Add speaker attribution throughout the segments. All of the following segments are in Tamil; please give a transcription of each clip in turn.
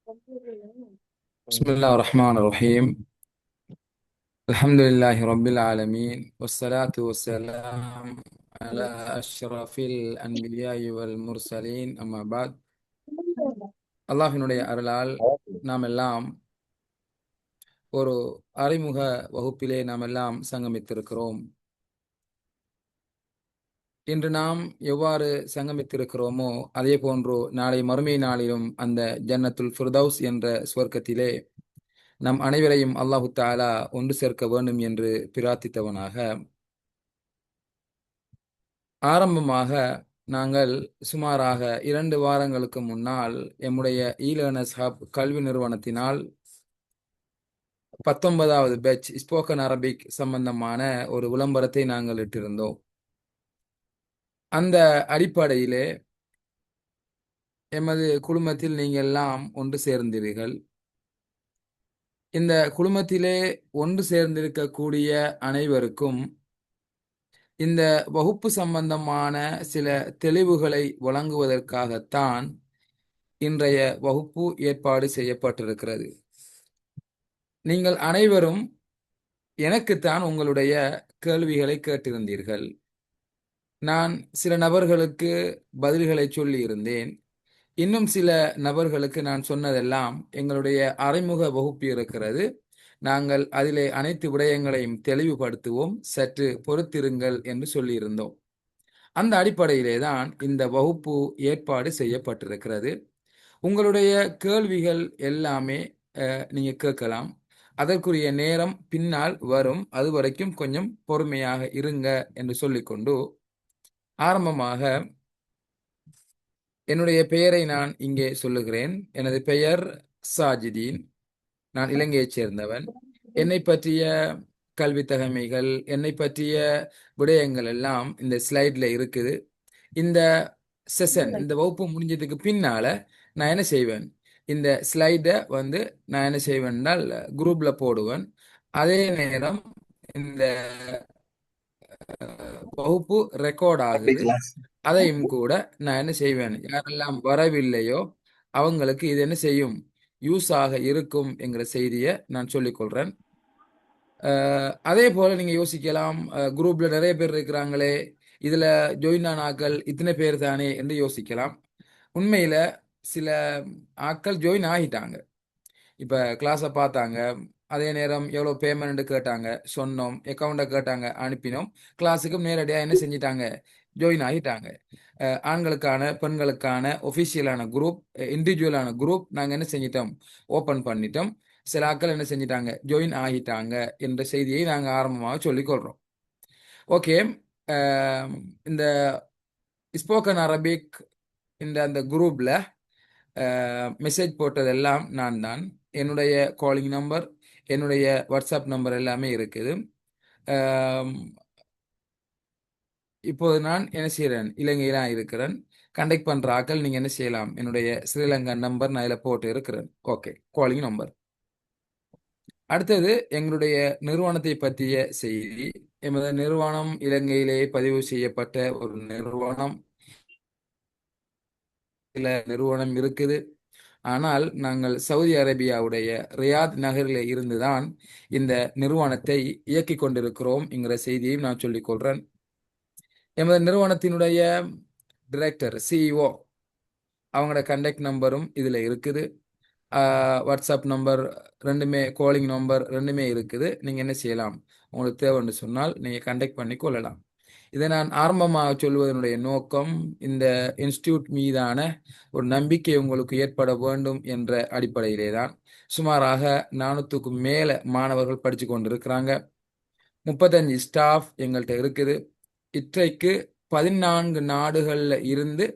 Speaker 1: بسم الله الرحمن الرحيم. الحمد لله رب العالمين، والصلاة والسلام على أشرف الأنبياء والمرسلين. أما بعد. அல்லாஹ்வினுடைய அருளால் நாம் எல்லாம் ஒரு அறிமுக வகுப்பிலே நாம் எல்லாம் சங்கமித்திருக்கிறோம். இன்று நாம் எவ்வாறு சங்கமித்திருக்கிறோமோ அதே போன்று நாளை மறுமை நாளிலும் அந்த ஜன்னத்துல் ஃபிர்தௌஸ் என்ற சுவர்க்கத்திலே நம் அனைவரையும் அல்லாஹு தஆலா ஒன்று சேர்க்க வேண்டும் என்று பிரார்த்தித்தவனாக, ஆரம்பமாக நாங்கள் சுமாராக 2 வாரங்களுக்கு முன்னால் எம்முடைய ஈலேர்னர்ஸ் ஹப் கல்வி நிறுவனத்தினால் 19வது பேட்ச் ஸ்போக்கன் அரபிக் சம்பந்தமான ஒரு விளம்பரத்தை நாங்கள் இட்டிருந்தோம். அந்த அடிப்படையிலே எமது குழுமத்தில் நீங்கள் எல்லாம் ஒன்று சேர்ந்தீர்கள். இந்த குழுமத்திலே ஒன்று சேர்ந்திருக்கக்கூடிய அனைவருக்கும் இந்த வகுப்பு சம்பந்தமான சில தெளிவுகளை வழங்குவதற்காகத்தான் இன்றைய வகுப்பு ஏற்பாடு செய்யப்பட்டிருக்கிறது. நீங்கள் அனைவரும் எனக்குத்தான் உங்களுடைய கேள்விகளை கேட்டிருந்தீர்கள். நான் சில நபர்களுக்கு பதில்களை சொல்லியிருந்தேன். இன்னும் சில நபர்களுக்கு நான் சொன்னதெல்லாம் எங்களுடைய அறிமுக வகுப்பு இருக்கிறது, நாங்கள் அதிலே அனைத்து விடயங்களையும் தெளிவுபடுத்துவோம், சற்று பொறுத்திருங்கள் என்று சொல்லியிருந்தோம். அந்த அடிப்படையிலே தான் இந்த வகுப்பு ஏற்பாடு செய்யப்பட்டிருக்கிறது. உங்களுடைய கேள்விகள் எல்லாமே நீங்க கேட்கலாம். அதற்குரிய நேரம் பின்னால் வரும். அது வரைக்கும் கொஞ்சம் பொறுமையாக இருங்க என்று சொல்லிக்கொண்டு, ஆரம்பமாக என்னுடைய பெயரை நான் இங்கே சொல்லுகிறேன். எனது பெயர் சாஜிதீன். நான் இலங்கையைச் சேர்ந்தவன். என்னை பற்றிய கல்வி தகமைகள், என்னை பற்றிய விடயங்கள் எல்லாம் இந்த ஸ்லைட்ல இருக்குது. இந்த செஷன், இந்த வகுப்பு முடிஞ்சதுக்கு பின்னால நான் என்ன செய்வேன், இந்த ஸ்லைடை நான் என்ன செய்வேன்னால் குரூப்ல போடுவேன். அதே நேரம் இந்த வகுப்பு ரெக்கார்ட் ஆகுது. அதையும் கூட நான் என்ன செய்வேன், யாரெல்லாம் வரவில்லையோ அவங்களுக்கு இது என்ன செய்யும், யூஸ் ஆக இருக்கும் என்கிற செய்தியை நான் சொல்லிக்கொள்றேன். அதே போல நீங்க யோசிக்கலாம், குரூப்ல நிறைய பேர் இருக்கிறாங்களே, இதுல ஜாயின் ஆன ஆக்கள் இத்தனை பேர் தானே என்று யோசிக்கலாம். உண்மையில சில ஆட்கள் ஜாயின் ஆகிட்டாங்க. இப்ப கிளாஸை பார்த்தாங்க, அதே நேரம் எவ்வளோ பேமெண்ட் கேட்டாங்க, சொன்னோம், அக்கௌண்ட்டை கேட்டாங்க, அனுப்பினோம். கிளாஸுக்கும் நேரடியாக என்ன செஞ்சிட்டாங்க, ஜாயின் ஆகிட்டாங்க. ஆண்களுக்கான பெண்களுக்கான ஒஃபிஷியலான குரூப், இண்டிவிஜுவலான குரூப் நாங்கள் என்ன செஞ்சிட்டோம், ஓப்பன் பண்ணிட்டோம். சில ஆட்கள் என்ன செஞ்சிட்டாங்க, ஜாயின் ஆகிட்டாங்க என்ற செய்தியை நாங்கள் ஆரம்பமாக சொல்லிக்கொள்கிறோம். ஓகே. இந்த ஸ்போக்கன் அரபிக் அந்த குரூப்ல மெசேஜ் போட்டதெல்லாம் நான் தான். என்னுடைய காலிங் நம்பர், என்னுடைய வாட்ஸ்அப் நம்பர் எல்லாமே இருக்குது. இப்போது நான் என்ன செய்கிறேன், இலங்கையில இருக்கிறேன். கண்டக்ட் பண்ற ஆக்கள் நீங்க என்ன செய்யலாம், என்னுடைய ஸ்ரீலங்கா நம்பர் நான் இதில் போட்டு இருக்கிறேன். Okay, calling number. அடுத்தது எங்களுடைய நிறுவனத்தை பற்றிய செய்தி. எமது நிறுவனம் இலங்கையிலே பதிவு செய்யப்பட்ட ஒரு நிறுவனம். சில நிறுவனம் இருக்குது, ஆனால் நாங்கள் சவுதி அரேபியாவுடைய ரியாத் நகரில் இருந்துதான் இந்த நிறுவனத்தை இயக்கி கொண்டிருக்கிறோம் என்கிற செய்தியையும் நான் சொல்லிக் கொள்றேன். எமது நிறுவனத்தினுடைய டைரக்டர், சிஇஓ, அவங்களோட கண்டக்ட் நம்பரும் இதில் இருக்குது. வாட்ஸ்அப் நம்பர் ரெண்டுமே, காலிங் நம்பர் ரெண்டுமே இருக்குது. நீங்கள் என்ன செய்யலாம், உங்களுக்கு தேவைன்னு சொன்னால் நீங்கள் கண்டக்ட் பண்ணி கொள்ளலாம். இதை நான் ஆரம்பமாக சொல்வதனுடைய நோக்கம், இந்த இன்ஸ்டியூட் மீதான ஒரு நம்பிக்கை உங்களுக்கு ஏற்பட வேண்டும் என்ற அடிப்படையிலே தான். சுமாராக 400க்கும் மேல மாணவர்கள் படித்து கொண்டிருக்கிறாங்க. 35 ஸ்டாஃப் எங்கள்கிட்ட இருக்குது. இன்றைக்கு 14 நாடுகளில் இருந்து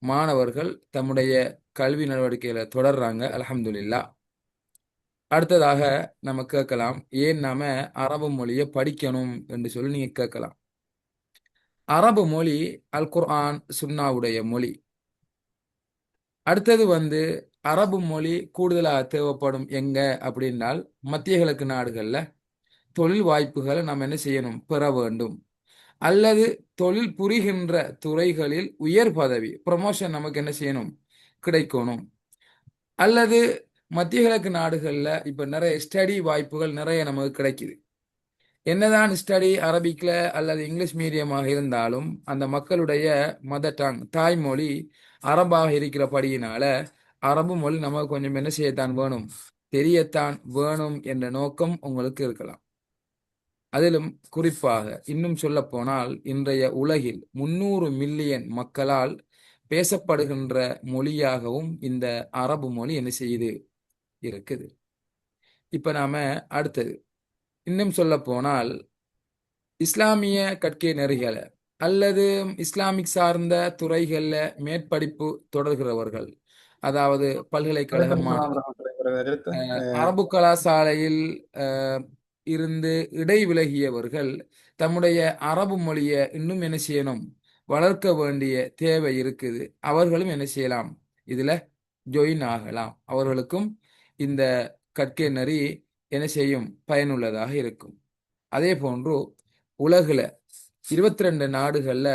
Speaker 1: மாணவர்கள் தம்முடைய கல்வி நடவடிக்கைகளை தொடர்றாங்க, அல்ஹம்துலில்லாஹ். அடுத்ததாக நம்ம கேட்கலாம், ஏன் நாம அரபு மொழியை படிக்கணும் என்று சொல்லி நீங்க கேட்கலாம். அரபு மொழி அல் குர்ஆன் சுன்னாவுடைய மொழி. அடுத்தது அரபு மொழி கூடுதலாக தேவைப்படும் எங்க அப்படின்னால், மத்திய கிழக்கு நாடுகள்ல தொழில் வாய்ப்புகளை நம்ம என்ன செய்யணும், பெற வேண்டும். அல்லது தொழில் புரிகின்ற துறைகளில் உயர் பதவி ப்ரமோஷன் நமக்கு என்ன செய்யணும், கிடைக்கணும். அல்லது மத்திய கிழக்கு நாடுகள்ல இப்ப நிறைய ஸ்டடி வாய்ப்புகள் நிறைய நமக்கு கிடைக்குது. என்னதான் ஸ்டடி அரபிக்ல அல்லது இங்கிலீஷ் மீடியமாக இருந்தாலும் அந்த மக்களுடைய மதர் டங் தாய்மொழி அரபாக இருக்கிறபடியினால அரபு மொழி நமக்கு கொஞ்சம் என்ன செய்யத்தான் வேணும், தெரியத்தான் வேணும் என்ற நோக்கம் உங்களுக்கு இருக்கலாம். அதிலும் குறிப்பாக இன்னும் சொல்ல போனால் இன்றைய உலகில் 300 மில்லியன் மக்களால் பேசப்படுகின்ற மொழியாகவும் இந்த அரபு மொழி என்ன செய்யுது இருக்குது. இப்ப நாம அடுத்தது இன்னும் சொல்ல போனால் இஸ்லாமிய கற்கை நெறிகளை அல்லது இஸ்லாமிக் சார்ந்த துறைகள்ல மேற்படிப்பு தொடர்கிறவர்கள், அதாவது பல்கலைக்கழக
Speaker 2: வலைக்கம் சலாம்
Speaker 1: மாணவர்
Speaker 2: வரமத்துல்லாஹி வரகாத்து.
Speaker 1: அரபு கலாசாலையில் இருந்து இடைவிலகியவர்கள் தம்முடைய அரபு மொழியை இன்னும் என்ன செய்யணும், வளர்க்க வேண்டிய தேவை இருக்குது. அவர்களும் என்ன செய்யலாம், இதுல ஜாயின் ஆகலாம். அவர்களுக்கும் இந்த கற்கை நெறி என்ன செய்யும், பயனுள்ளதாக இருக்கும். அதே போன்று உலகுல 22 நாடுகள்ல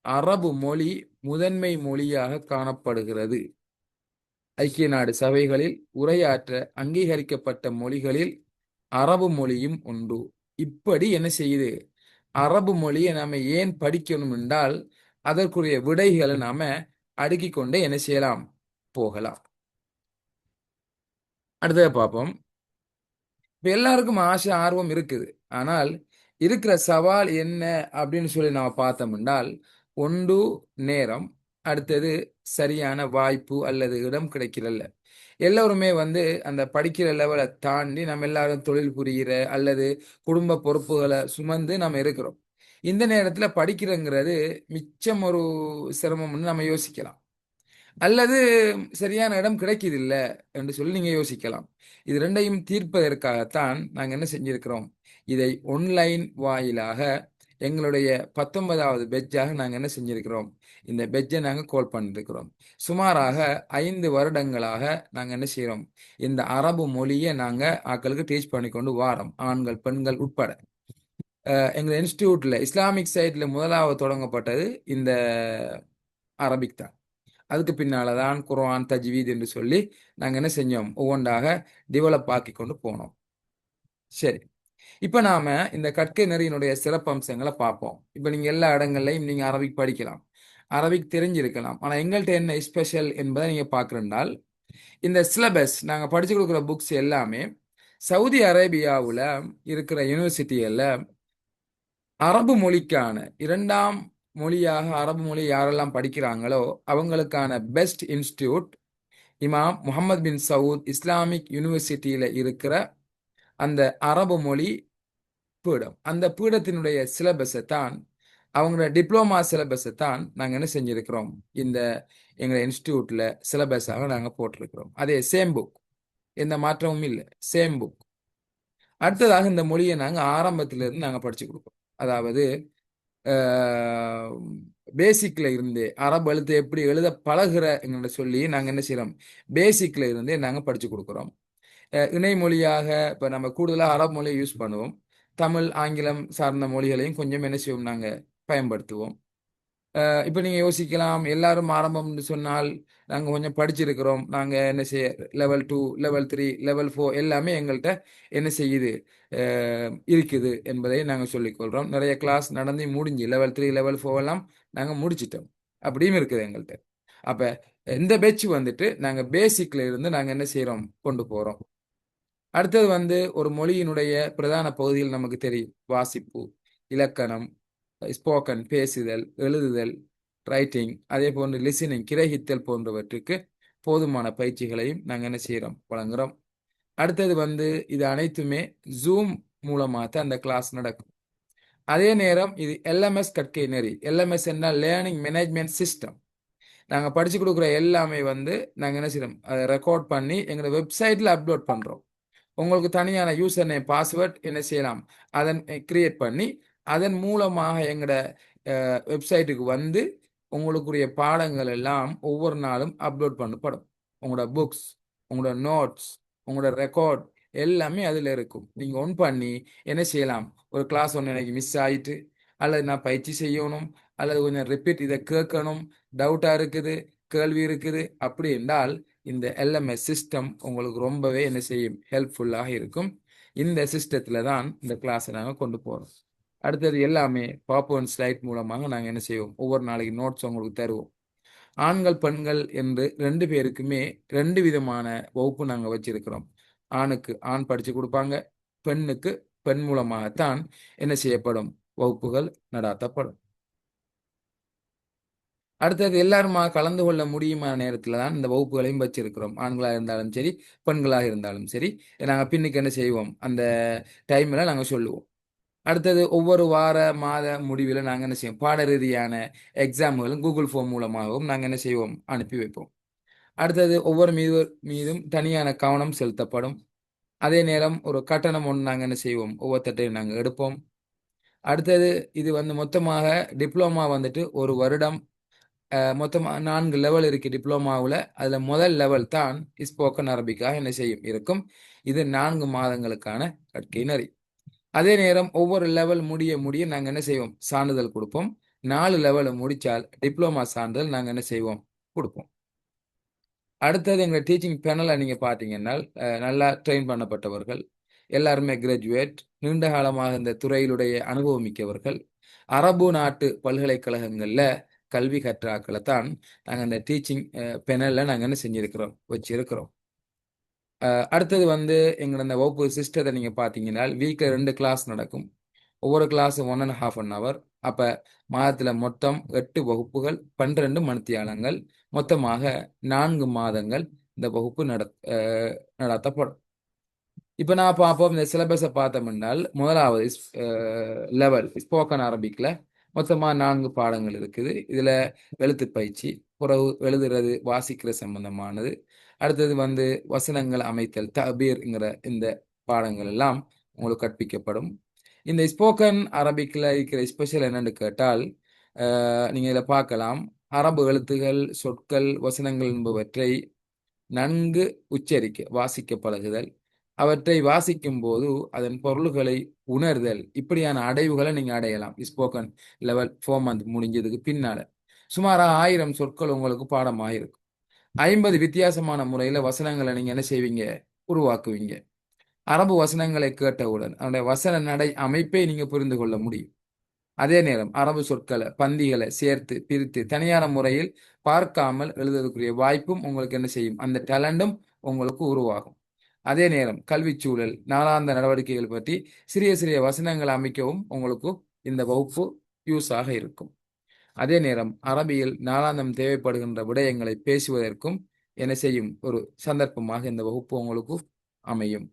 Speaker 1: அரபு மொழி முதன்மை மொழியாக காணப்படுகிறது. ஐக்கிய நாடு சபைகளில் உரையாற்ற அங்கீகரிக்கப்பட்ட மொழிகளில் அரபு மொழியும் உண்டு. இப்படி என்ன செய்யுது, அரபு மொழியை நாம ஏன் படிக்கணும் என்றால் அதற்குரிய விடைகளை நாம அடுக்கிக் கொண்டே என்ன செய்யலாம், போகலாம். அடுத்ததை பார்ப்போம். இப்ப எல்லாருக்கும் ஆசை ஆர்வம் இருக்குது. ஆனால் இருக்கிற சவால் என்ன அப்படின்னு சொல்லி நாம பார்த்தோம் என்றால், ஒன்று நேரம், அடுத்தது சரியான வாய்ப்பு அல்லது இடம் கிடைக்கிறல்ல. எல்லோருமே அந்த படிக்கிற லெவலை தாண்டி நம்ம எல்லாரும் தொழில் புரிகிற அல்லது குடும்ப பொறுப்புகளை சுமந்து நம்ம இருக்கிறோம். இந்த நேரத்துல படிக்கிறங்கிறது மிச்சம் ஒரு சிரமம்னு நம்ம யோசிக்கலாம். அல்லது சரியான இடம் கிடைக்குது இல்ல என்று சொல்லி நீங்க யோசிக்கலாம். இது ரெண்டையும் தீர்ப்பதற்காகத்தான் நாங்க என்ன செஞ்சிருக்கிறோம், இதை ஒன்லைன் வாயிலாக எங்களுடைய 19வது பெட்ஜாக நாங்க என்ன செஞ்சிருக்கிறோம், இந்த பெட்ஜை நாங்க கோல் பண்ணிருக்கிறோம். சுமாராக 5 வருடங்களாக நாங்க என்ன செய்யறோம், இந்த அரபு மொழியை நாங்க ஆட்களுக்கு டீச் பண்ணி கொண்டு வாரோம், ஆண்கள் பெண்கள் உட்பட. எங்க இன்ஸ்டிடியூட்ல இஸ்லாமிக் சைட்ல முதலாவது தொடங்கப்பட்டது இந்த அரபிக் தான். அதுக்கு பின்னாலதான் குர்ஆன் தஜ்வீத் என்று சொல்லி நாங்க என்ன செஞ்சோம், ஒவ்வொன்றாக டெவலப் ஆக்கி கொண்டு போனோம். சரி, இப்ப நாம இந்த கற்கை நெறியினுடைய சிறப்பம்சங்களை பார்ப்போம். இப்ப நீங்க எல்லா இடங்கள்லையும் நீங்க அரபிக் படிக்கலாம், அரபிக் தெரிஞ்சிருக்கலாம். ஆனா எங்கள்கிட்ட என்ன ஸ்பெஷல் என்பதை நீங்க பார்க்கறதால் இந்த சிலபஸ் நாங்க படிச்சு கொடுக்குற புக்ஸ் எல்லாமே சவுதி அரேபியாவுல இருக்கிற யூனிவர்சிட்டிகள்ல அரபு மொழிக்கான 2ஆம் மொழியாக அரபு மொழி யாரெல்லாம் படிக்கிறாங்களோ அவங்களுக்கான பெஸ்ட் இன்ஸ்டிடியூட் இமாம் முகமது பின் சவுத் இஸ்லாமிக் யூனிவர்சிட்டியில இருக்கிற அந்த அரபு மொழி பீடம். அந்த பீடத்தினுடைய சிலபஸை தான், அவங்களோட டிப்ளமா சிலபஸை தான் நாங்கள் என்ன செஞ்சிருக்கிறோம், இந்த எங்களை இன்ஸ்டிடியூட்ல சிலபஸாக நாங்கள் போட்டிருக்கிறோம். அதே சேம் புக், எந்த மாற்றமும் இல்லை, சேம் புக். அடுத்ததாக இந்த மொழியை நாங்கள் ஆரம்பத்திலிருந்து நாங்கள் படிச்சு கொடுப்போம். அதாவது பேசிக்ல இருந்தே அரபு எழுத்து எப்படி எழுத பழகுற சொல்லி நாங்கள் என்ன செய்யறோம், பேசிக்ல இருந்தே நாங்கள் படிச்சு கொடுக்குறோம். இணை மொழியாக இப்போ நம்ம கூடுதலாக அரபு மொழியை யூஸ் பண்ணுவோம். தமிழ் ஆங்கிலம் சார்ந்த மொழிகளையும் கொஞ்சம் என்ன செய்வோம், நாங்கள் பயன்படுத்துவோம். இப்போ நீங்கள் யோசிக்கலாம், எல்லாரும் ஆரம்பம்னு சொன்னால் நாங்கள் கொஞ்சம் படிச்சிருக்கிறோம், நாங்கள் என்ன செய்ய லெவல் 2 லெவல் 3 லெவல் 4 எல்லாமே எங்கள்கிட்ட என்ன செய்யுது இருக்குது என்பதை நாங்கள் சொல்லிக்கொள்கிறோம். நிறைய கிளாஸ் நடந்து முடிஞ்சு லெவல் 3 லெவல் 4 எல்லாம் நாங்கள் முடிச்சிட்டோம், அப்படியும் இருக்குது எங்கள்கிட்ட. அப்போ இந்த பேட்ச் நாங்கள் பேசிக்ல இருந்து நாங்கள் என்ன செய்கிறோம், கொண்டு போகிறோம். அடுத்தது ஒரு மொழியினுடைய பிரதான பகுதியில் நமக்கு தெரியும், வாசிப்பு, இலக்கணம், ஸ்போக்கன் பேசுதல், எழுதுதல், ரைட்டிங், அதே போன்று லிசனிங் கிரகித்தல் போன்றவற்றுக்கு போதுமான பயிற்சிகளையும் நாங்கள் என்ன செய்கிறோம், வழங்குறோம். அடுத்தது இது அனைத்துமே ஜூம் மூலமாக தான் அந்த கிளாஸ் நடக்கும். அதே நேரம் இது எல்எம்எஸ் கற்கை நெறி. எல்எம்எஸ் என்ன, லேர்னிங் மேனேஜ்மெண்ட் சிஸ்டம். நாங்கள் படிச்சு கொடுக்குற எல்லாமே நாங்கள் என்ன செய்யறோம், அதை ரெக்கார்ட் பண்ணி எங்களோட வெப்சைட்ல அப்லோட் பண்றோம். உங்களுக்கு தனியான யூசர் நேம் பாஸ்வேர்ட் என்ன செய்யலாம், அதன் கிரியேட் பண்ணி அதன் மூலமாக எங்களோட வெப்சைட்டுக்கு உங்களுக்குரிய பாடங்கள் எல்லாம் ஒவ்வொரு நாளும் அப்லோட் பண்ணப்படும். உங்களோட புக்ஸ், உங்களோட நோட்ஸ், உங்களோட ரெக்கார்ட் எல்லாமே அதில் இருக்கும். நீங்கள் ஒன் பண்ணி என்ன செய்யலாம், ஒரு கிளாஸ் ஒன்று எனக்கு மிஸ் ஆயிட்டு அல்லது நான் பயிற்சி செய்யணும் அல்லது கொஞ்சம் ரிப்பீட் இதை கேட்கணும், டவுட்டாக இருக்குது, கேள்வி இருக்குது அப்படி என்றால் இந்த எல்எம்எஸ் சிஸ்டம் உங்களுக்கு ரொம்பவே என்ன செய்யும், ஹெல்ப்ஃபுல்லாக இருக்கும். இந்த சிஸ்டத்தில் தான் இந்த கிளாஸை நாங்கள் கொண்டு போகிறோம். அடுத்தது எல்லாமே பவர்பாயிண்ட் ஸ்லைட் மூலமாக நாங்கள் என்ன செய்வோம், ஒவ்வொரு நாளைக்கு நோட்ஸ் உங்களுக்கு தருவோம். ஆண்கள் பெண்கள் என்று ரெண்டு பேருக்குமே ரெண்டு விதமான வகுப்பு நாங்கள் வச்சிருக்கிறோம். ஆணுக்கு ஆண் படித்து கொடுப்பாங்க, பெண்ணுக்கு பெண் மூலமாகத்தான் என்ன செய்யப்படும், வகுப்புகள் நடாத்தப்படும். அடுத்தது எல்லாருமா கலந்து கொள்ள முடியுமான நேரத்தில் தான் இந்த வகுப்புகளையும் வச்சிருக்கிறோம். ஆண்களாக இருந்தாலும் சரி, பெண்களாக இருந்தாலும் சரி, நாங்கள் பின்னுக்கு என்ன செய்வோம், அந்த டைமில் நாங்கள் சொல்லுவோம். அடுத்தது ஒவ்வொரு வார மாத முடிவில் நாங்கள் என்ன செய்வோம், பாட ரீதியான எக்ஸாம்களும் கூகுள் ஃபார்ம் மூலமாகவும் நாங்கள் என்ன செய்வோம், அனுப்பி வைப்போம். அடுத்தது ஒவ்வொரு மீதும் தனியான கவனம் செலுத்தப்படும். அதே நேரம் ஒரு கட்டணம் ஒன்று நாங்கள் என்ன செய்வோம், ஒவ்வொருத்தையும் நாங்கள் எடுப்போம். அடுத்தது இது வந்து மொத்தமாக டிப்ளமா வந்துட்டு ஒரு வருடம், மொத்தமாக 4 லெவல் இருக்கு டிப்ளமாவில். அதில் முதல் லெவல் தான் ஸ்போக்கன் அரபிக்காக என்ன செய்யும் இருக்கும். இது 4 மாதங்களுக்கான கற்கை நெறி. அதே நேரம் ஒவ்வொரு லெவல் முடிய முடிய நாங்கள் என்ன செய்வோம், சான்றிதழ் கொடுப்போம். 4 லெவலை முடித்தால் டிப்ளமா சான்றிதழ் நாங்கள் என்ன செய்வோம், கொடுப்போம். அடுத்தது எங்கள் டீச்சிங் பேனலை நீங்கள் பார்த்தீங்கன்னா நல்லா ட்ரெயின் பண்ணப்பட்டவர்கள், எல்லாருமே கிராஜுவேட், நீண்ட காலமாக இந்த துறையிலுடைய அனுபவம் மிக்கவர்கள், அரபு நாட்டு பல்கலைக்கழகங்களில் கல்வி கற்றாக்களை தான் நாங்கள் இந்த டீச்சிங் பேனலில் நாங்கள் என்ன செஞ்சுருக்கிறோம், வச்சிருக்கிறோம். அடுத்தது வந்து எங்களோட இந்த வகுப்பு சிஸ்டத்தை நீங்கள் பார்த்தீங்கன்னா வீக்கில் 2 கிளாஸ் நடக்கும். ஒவ்வொரு கிளாஸும் 1.5 hour. அப்போ மாதத்தில் மொத்தம் 8 வகுப்புகள், 12 மணித்தியாலங்கள், மொத்தமாக 4 மாதங்கள் இந்த வகுப்பு நடத்தப்படும். இப்போ நான் பார்ப்போம், இந்த சிலபஸை பார்த்தோம்னால் முதலாவது லெவல் ஸ்போக்கன் அரபிக்கில் மொத்தமாக 4 பாடங்கள் இருக்குது. இதில் எழுத்து பயிற்சி, புறவு எழுதுறது வாசிக்கிற சம்பந்தமானது. அடுத்தது வந்து வசனங்கள் அமைத்தல் தபீர்ங்கிற இந்த பாடங்கள் எல்லாம் உங்களுக்கு கற்பிக்கப்படும். இந்த ஸ்போக்கன் அரபிக்கில் இருக்கிற ஸ்பெஷல் என்னன்னு கேட்டால், நீங்கள் இதில் பார்க்கலாம், அரபு எழுத்துகள், சொற்கள், வசனங்கள் என்பவற்றை நன்கு உச்சரிக்க வாசிக்க பழகுதல், அவற்றை வாசிக்கும் போது அதன் பொருள்களை உணர்தல், இப்படியான அடைவுகளை நீங்கள் அடையலாம். ஸ்போக்கன் லெவல் 4 month முடிஞ்சதுக்கு பின்னால சுமார் 1000 சொற்கள் உங்களுக்கு பாடமாக இருக்கும். 50 வித்தியாசமான முறையில் வசனங்களை நீங்கள் என்ன செய்வீங்க, உருவாக்குவீங்க. அரபு வசனங்களை கேட்டவுடன் அதனுடைய வசன நடை அமைப்பை நீங்க புரிந்து கொள்ள முடியும். அதே நேரம் அரபு சொற்களை பந்திகளை சேர்த்து பிரித்து தனியான முறையில் பார்க்காமல் எழுதுவதற்குரிய வாய்ப்பும் உங்களுக்கு என்ன செய்யும், அந்த டேலண்டும் உங்களுக்கு உருவாகும். அதே நேரம் கல்வி சூழல், நாளாந்த நடவடிக்கைகள் பற்றி சிறிய சிறிய வசனங்களை அமைக்கவும் உங்களுக்கு இந்த வகுப்பு யூஸ் ஆக இருக்கும். அதே நேரம் அரபியில் நாளாந்தம் தேவைப்படுகின்ற விடயங்களை பேசுவதற்கும் என்ன செய்யும், ஒரு சந்தர்ப்பமாக இந்த வகுப்பு உங்களுக்கு அமையும்.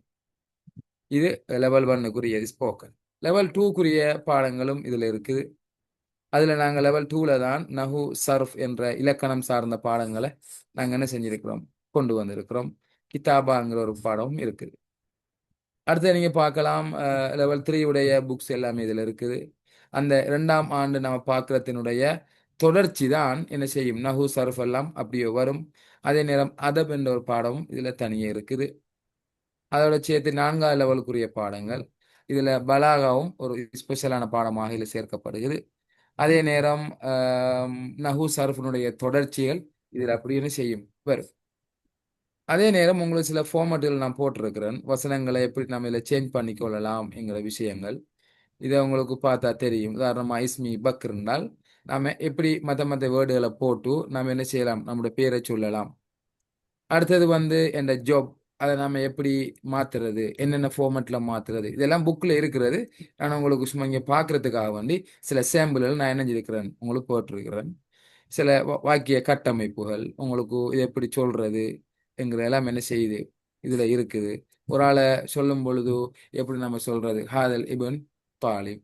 Speaker 1: இது லெவல் 1க்குரிய ஸ்போக்கன். லெவல் 2க்குரிய பாடங்களும் இதில் இருக்குது. அதில் நாங்கள் லெவல் 2ல தான் நஹு சர்ஃப் என்ற இலக்கணம் சார்ந்த பாடங்களை நாங்கள் என்ன செஞ்சிருக்கிறோம், கொண்டு வந்திருக்கிறோம். கிதாபாங்கிற ஒரு பாடமும் இருக்குது. அடுத்து நீங்கள் பார்க்கலாம், லெவல் 3 உடைய புக்ஸ் எல்லாமே இதில் இருக்குது. அந்த 2ஆம் ஆண்டு நம்ம பார்க்குறதுனுடைய தொடர்ச்சி தான் என்ன செய்யும், நஹு சர்ஃப் எல்லாம் அப்படியே வரும். அதே நேரம் அதப் என்ற ஒரு பாடமும் இதில் தனியே இருக்குது. அதோட சேர்த்து 4ஆம் லெவலுக்குரிய பாடங்கள், இதில் பலாகாவும் ஒரு ஸ்பெஷலான பாடமாக இதில் சேர்க்கப்படுகிறது. அதே நேரம் நஹு சர்ஃபினுடைய தொடர்ச்சிகள் இதில் அப்படின்னு செய்யும் வரும். அதே நேரம் உங்களுக்கு சில ஃபார்மேட்டுகள் நான் போட்டிருக்கிறேன், வசனங்களை எப்படி நம்ம இதில் சேஞ்ச் பண்ணிக்கொள்ளலாம் என்கிற விஷயங்கள். இதை உங்களுக்கு பார்த்தா தெரியும். உதாரணமாக இஸ்மி பக் இருந்தால் நாம் எப்படி மற்ற வேர்டுகளை போட்டு நாம் என்ன செய்யலாம், நம்முடைய பேரை சொல்லலாம். அடுத்தது வந்து என் ஜாப், அதை நம்ம எப்படி மாற்றுறது, என்னென்ன ஃபார்மேட்டில் மாற்றுறது, இதெல்லாம் புக்கில் இருக்கிறது. நான் உங்களுக்கு சும்மா இங்கே பார்க்குறதுக்காக வேண்டி சில சாம்பிள்கள் நான் என்ன செஞ்சிருக்கிறேன் உங்களுக்கு போட்டிருக்கிறேன். சில வாக்கிய கட்டமைப்புகள் உங்களுக்கு இது எப்படி சொல்கிறது எல்லாம் என்ன செய்யுது இதில் இருக்குது. ஒரு ஆளை சொல்லும் பொழுது எப்படி நம்ம சொல்கிறது, ஹாதல் இபன் தாலிப்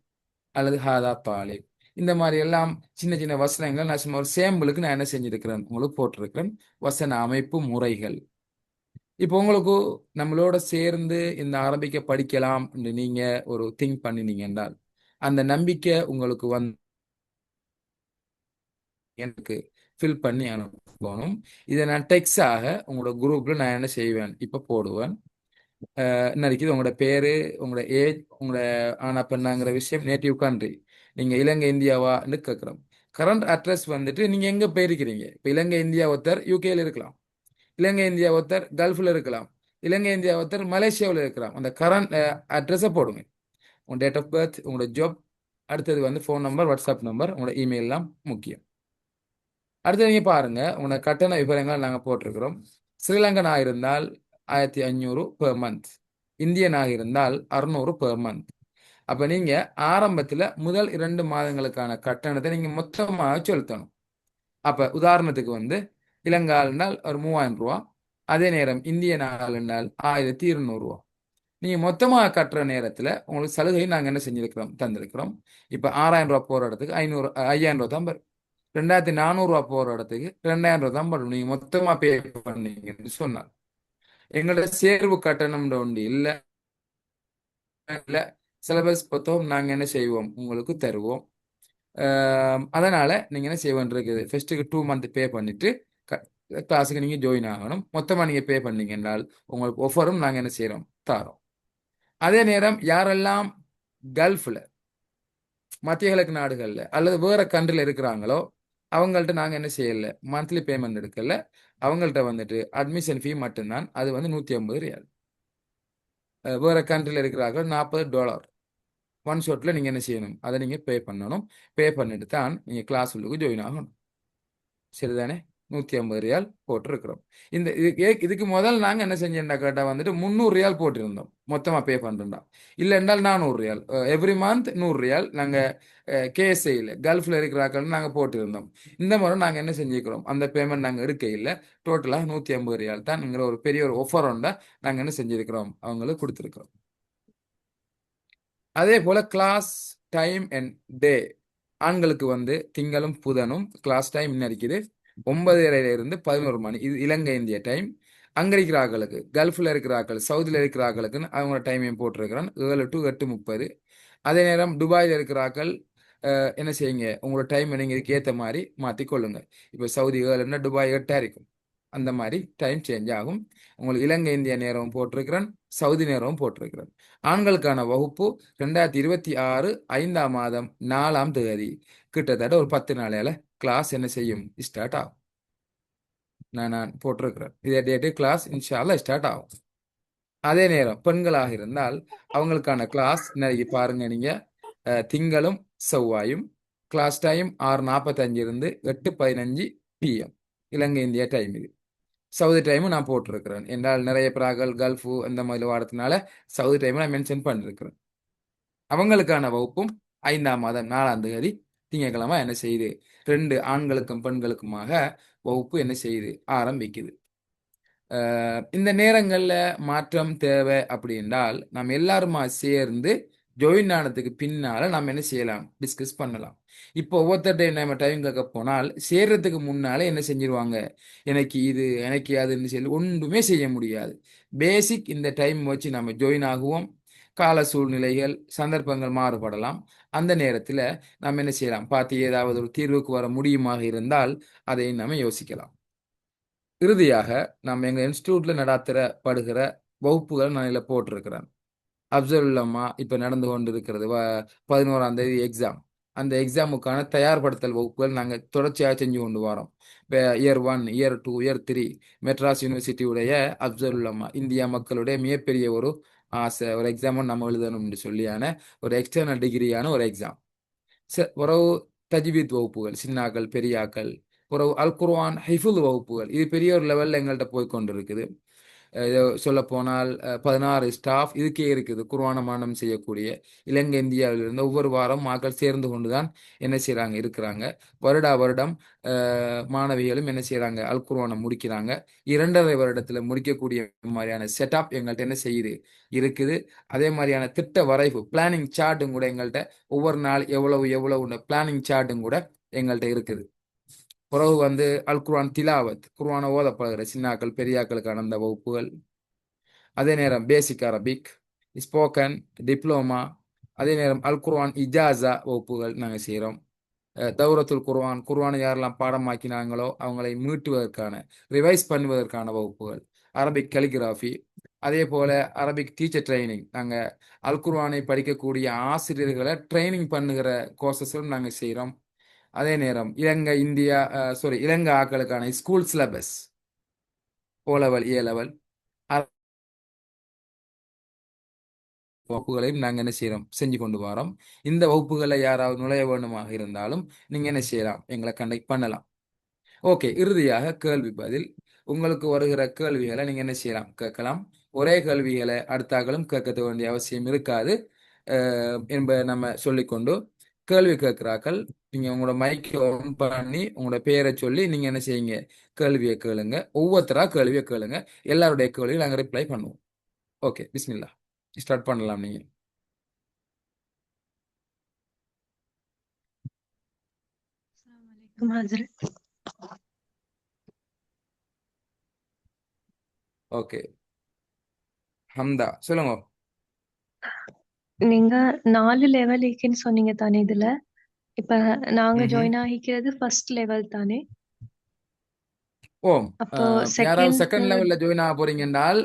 Speaker 1: அல்லது ஹாதா தாலிப், இந்த மாதிரி எல்லாம் சின்ன சின்ன வசனங்கள் நான் சும்மா ஒரு சாம்பிளுக்கு நான் என்ன செஞ்சிருக்கிறேன் உங்களுக்கு போட்டிருக்கிறேன். வசன அமைப்பு முறைகள். இப்போ உங்களுக்கு நம்மளோட சேர்ந்து இந்த அரபிக்க படிக்கலாம் என்று நீங்க ஒரு திங்க் பண்ணினீங்க என்றால் அந்த நம்பிக்கை உங்களுக்கு எனக்கு ஃபில் பண்ணி அனுப்பணும். இதை நான் டெக்ஸ்டாக உங்களோட குரூப்ல நான் என்ன செய்வேன், இப்போ போடுவேன். என்ன இருக்குது, உங்களோட பேரு, உங்களோட ஏஜ், உங்களோட ஆனா பெண்ணாங்கிற விஷயம், நேட்டிவ் கண்ட்ரி, நீங்க இலங்கை இந்தியாவான்னு கேட்குறோம். கரண்ட் அட்ரஸ் வந்துட்டு நீங்க எங்க போயிருக்கிறீங்க. இப்போ இலங்கை இந்தியா ஒருத்தர் யூகேல இருக்கலாம், இலங்கை இந்தியா ஒருத்தர் கல்ஃப்ல இருக்கலாம், இலங்கை இந்தியா ஒருத்தர் மலேசியாவில் இருக்கலாம். அந்த கரண்ட் அட்ரஸை போடுங்க. உங்க டேட் ஆஃப் பர்த், உங்களோட ஜாப், அடுத்தது வந்து ஃபோன் நம்பர், வாட்ஸ்அப் நம்பர், உங்களோட இமெயிலாம் முக்கியம். அடுத்து நீங்க பாருங்க, உங்களோட கட்டண விவரங்கள் நாங்கள் போட்டிருக்கிறோம். ஸ்ரீலங்கனாக இருந்தால் 1500 பெர் மந்த், இந்தியனாக இருந்தால் 600 பெர் மந்த். அப்ப நீங்க ஆரம்பத்துல முதல் 2 மாதங்களுக்கான கட்டணத்தை நீங்க மொத்தமாக செலுத்தணும். அப்ப உதாரணத்துக்கு வந்து இலங்கை ஆளுனால் ஒரு 3000 ரூபா, அதே நேரம் இந்திய நாளுனால் 1200 ரூபா. நீங்க மொத்தமாக கட்டுற நேரத்துல உங்களுக்கு சலுகை நாங்க என்ன செஞ்சிருக்கிறோம், தந்திருக்கிறோம். இப்ப 6000 ரூபா போற இடத்துக்கு 5000 ரூபா தான் வரும். 2400 ரூபா போற இடத்துக்கு 2000 ரூபா தான் வரும். நீங்க மொத்தமா பே பண்ணீங்கன்னு சொன்னார். எங்களோட சேர்வு கட்டணம் ஒன்று இல்ல, இல்ல சிலபஸ் புத்தகம் நாங்க என்ன செய்வோம், உங்களுக்கு தருவோம். அதனால நீங்க என்ன செய்ய வேண்டியிருக்குது, ஃபர்ஸ்ட்டுக்கு 2 மந்த் பே பண்ணிட்டு கிளாஸுக்கு நீங்க ஜாயின் ஆகணும். மொத்தமா நீங்க பே பண்ணீங்க என்றால் உங்களுக்கு ஒஃபரும் நாங்க என்ன செய்யறோம், தாரோம். அதே நேரம் யாரெல்லாம் கல்ஃப்ல, மத்திய கிழக்கு நாடுகள்ல அல்லது வேற கண்ட்ரில இருக்கிறாங்களோ அவங்கள்ட்ட நாங்க என்ன செய்யல, மந்த்லி பேமெண்ட் எடுக்கல. அவங்கள்ட்ட வந்துட்டு அட்மிஷன் ஃபீ மட்டும்தான், அது வந்து 150 ரியால். வேற கண்ட்ரில இருக்கிறார்கள் $40. ஒன் ஷாட்ல நீங்க என்ன செய்யணும், அதை நீங்க பே பண்ணணும். பே பண்ணிட்டு தான் நீங்க கிளாஸ் உள்ளுக்கு ஜாயின் ஆகணும். சரிதானே? 150 ரியால் போட்டிருக்கிறோம். இதுக்கு முதல் நாங்க என்ன செஞ்சோம்னா கேட்டா வந்துட்டு 300 ரியால் போட்டிருந்தோம் மொத்தமா பே பண்றோம்டா. இல்ல என்றால் 400 ரியால், எவ்ரி மந்த் 100 ரியால் நாங்க கேஎஸ்ஐல கல்ஃப்ல இருக்கிறாக்கள் நாங்க போட்டிருந்தோம். இந்த முறை நாங்க என்ன செஞ்சுக்கிறோம், அந்த பேமெண்ட் நாங்க எடுக்க இல்லை. டோட்டலா 150 ரியால் தான் ஒரு பெரிய ஒரு ஒஃபர் ஒன்றை நாங்க என்ன செஞ்சிருக்கிறோம், அவங்களுக்கு கொடுத்துருக்கிறோம். அதே போல கிளாஸ் டைம் அண்ட் டே, ஆண்களுக்கு வந்து திங்களும் புதனும் கிளாஸ் டைம் இன்னும் இருக்குது 9:30 இருந்து 11 மணி. இது இலங்கை இந்திய டைம். அங்க இருக்கிறார்களுக்கு, கல்ஃப்ல இருக்கிறார்கள், சவுதியில் இருக்கிறார்களுக்குன்னு அவங்க டைமையும் போட்டிருக்கிறான் 7 to 8:30. அதே நேரம் துபாயில் இருக்கிறார்கள், என்ன செய்யுங்க, உங்களோட டைம் நீங்க இதுக்கு ஏற்ற மாதிரி மாற்றிக்கொள்ளுங்க. இப்போ சவுதி 7ன்னா துபாய் 8 இருக்கும். அந்த மாதிரி டைம் சேஞ்ச் ஆகும். உங்களுக்கு இலங்கை இந்திய நேரம் போட்டிருக்கிறேன், சவுதி நேரமும் போட்டிருக்கிறேன். ஆண்களுக்கான வகுப்பு 2026 5ஆம் மாதம் 4ஆம் தேதி, கிட்டத்தட்ட ஒரு 10 நாளையில கிளாஸ் என்ன செய்யும், ஸ்டார்ட் ஆகும். நான் போட்டிருக்கிறேன் இதே டேட்டு கிளாஸ் இன்ஷா அல்லாஹ் ஸ்டார்ட் ஆகும். அதே நேரம் பெண்களாக இருந்தால் அவங்களுக்கான கிளாஸ் இன்னைக்கு பாருங்க நீங்க, திங்களும் செவ்வாயும் கிளாஸ் டைம் 6:45 இருந்து 8:15 PM இலங்கை இந்திய டைம். இது சவுதி டைமும் நான் போட்டிருக்கிறேன் என்றால் நிறைய பிராக்கள் கல்ஃபு அந்த மாதிரி வாரத்தினால சவுதி டைம் நான் மென்ஷன் பண்ணிருக்கிறேன். அவங்களுக்கான வகுப்பும் 5ஆம் மாதம் 4ஆம் தேதி திங்கட்கிழமை என்ன செய்யுது, 2 ஆண்களுக்கும் பெண்களுக்குமாக வகுப்பு என்ன செய்யுது, ஆரம்பிக்குது. இந்த நேரங்கள்ல மாற்றம் தேவை அப்படி என்றால் நாம் எல்லாருமா சேர்ந்து ஜாயின் ஆனதுக்கு பின்னால நாம் என்ன செய்யலாம், டிஸ்கஸ் பண்ணலாம். இப்போ ஒவ்வொருத்தர் நம்ம டைம் கேட்க போனால் சேர்றதுக்கு முன்னால என்ன செஞ்சிருவாங்க, எனக்கு இது எனக்கு அதுன்னு சொல்லி ஒன்றுமே செய்ய முடியாது. பேசிக் இந்த டைம் வச்சு நம்ம ஜாயின் ஆகுவோம். கால சூழ்நிலைகள் சந்தர்ப்பங்கள் மாறுபடலாம். அந்த நேரத்தில் நாம் என்ன செய்யலாம், பார்த்து ஏதாவது ஒரு தீர்வுக்கு வர முடியுமாக இருந்தால் அதை நம்ம யோசிக்கலாம். இறுதியாக நாம் எங்கள் இன்ஸ்டியூட்டில் நடத்தப்படுகிற வகுப்புகள் நான் இதில் போட்டிருக்கிறேன். அப்சல்லுல்லமா இப்போ நடந்து கொண்டு இருக்கிறது 11ஆம் தேதி எக்ஸாம். அந்த எக்ஸாமுக்கான தயார்படுத்தல் வகுப்புகள் நாங்கள் தொடர்ச்சியாக செஞ்சு கொண்டு வரோம். இப்போ இயர் 1, இயர் 2, இயர் 3 மெட்ராஸ் யூனிவர்சிட்டியுடைய அப்சல்லுல்லமா, இந்தியா மக்களுடைய மிகப்பெரிய ஒரு ஆசை, ஒரு எக்ஸாமும் நம்ம எழுதணும்னு சொல்லியான ஒரு எக்ஸ்டர்னல் டிகிரியான ஒரு எக்ஸாம். உறவு தஜ்வீத் வகுப்புகள் சின்னாக்கள் பெரியாக்கள், உறவு அல் குர்ஆன் ஹிஃபுல் வகுப்புகள், இது பெரிய ஒரு லெவலில் எங்கள்கிட்ட போய் கொண்டு இருக்குது. சொல்ல போனால் 16 ஸ்டாஃப் இதுக்கே இருக்குது. குர்ஆன மனனம் செய்யக்கூடிய இலங்கை இந்தியாவிலிருந்து ஒவ்வொரு வாரம் மக்கள் சேர்ந்து கொண்டுதான் என்ன செய்யறாங்க, இருக்கிறாங்க. வருடா வருடம் மாணவிகளும் என்ன செய்யறாங்க, அல் குர்ஆனை முடிக்கிறாங்க. 2.5 வருடத்துல முடிக்கக்கூடிய மாதிரியான செட்டப் எங்கள்கிட்ட என்ன செய்யுது, இருக்குது. அதே மாதிரியான திட்ட வரைவு பிளானிங் சார்ட்டும் கூட எங்கள்கிட்ட ஒவ்வொரு நாள் எவ்வளவு எவ்வளவு பிளானிங் சார்ட்டும் கூட எங்கள்கிட்ட இருக்குது. பிறகு வந்து அல் குர்ஆன் திலாவத், குர்ஆனை ஓதப்படுகிற சின்னாக்கள் பெரியாக்களுக்கான அந்த வகுப்புகள். அதே நேரம் பேசிக் அரபிக், ஸ்போக்கன், டிப்ளோமா. அதே நேரம் அல் குர்ஆன் இஜாசா வகுப்புகள் நாங்கள் செய்கிறோம். தௌரத்துல் குர்ஆன், குர்ஆனை யாரெல்லாம் பாடமாக்கினாங்களோ அவங்களை மீட்டுவதற்கான, ரிவைஸ் பண்ணுவதற்கான வகுப்புகள். அரபிக் கலிகிராஃபி, அதே போல அரபிக் டீச்சர் ட்ரைனிங், நாங்கள் அல் குர்ஆனை படிக்கக்கூடிய ஆசிரியர்களை ட்ரைனிங் பண்ணுகிற கோர்சஸும் நாங்கள் செய்கிறோம். அதே நேரம் இலங்கை இந்தியா இலங்கை ஆக்களுக்கான school syllabus O level A level வகுப்புகளையும் நாங்கள் என்ன செய்யறோம் செஞ்சு கொண்டு வரோம். இந்த வகுப்புகளை யாராவது நுழைய வேண்டுமாக இருந்தாலும் நீங்க என்ன செய்யலாம், எங்களை கண்டக்ட் பண்ணலாம். ஓகே, இறுதியாக கேள்வி பதில். உங்களுக்கு வருகிற கேள்விகளை நீங்க என்ன செய்யலாம், கேட்கலாம். ஒரே கேள்விகளை அடுத்தாக்களும் கேட்க வேண்டிய அவசியம் இருக்காது என்பதை நம்ம சொல்லிக்கொண்டு, கேள்வி கேட்கிறாக்கள் நீங்க உங்களோட மைக்கை ஆன் பண்ணி உங்களோட பேரை சொல்லி நீங்க என்ன செய்யுங்க, கேள்வியை கேளுங்க. ஒவ்வொருத்தரா கேள்வியை கேளுங்க. எல்லாருடைய கேள்வியும் நாங்கள் ரிப்ளை பண்ணுவோம். ஓகே, பிஸ்மில்லா, ஸ்டார்ட் பண்ணலாம் நீங்க.
Speaker 2: अस्सलाम हजरत।
Speaker 1: ஓகே, ஹம்தா சொல்லுங்க.
Speaker 2: நீங்க 4 லெவல் இருக்குன்னு சொன்னீங்க தானே இதுல? இப்ப நாங்க
Speaker 1: ம்ஹும்.
Speaker 2: ஜாயின் ஆகிக்கிறது ஃபர்ஸ்ட் லெவல் தானே?
Speaker 1: ஓம்
Speaker 2: அப்போ
Speaker 1: யாராவது
Speaker 2: செகண்ட்
Speaker 1: செகண்ட்
Speaker 2: தேர்ட்
Speaker 1: லெவல்ல ஜாயின் ஆக போறீங்க என்றால்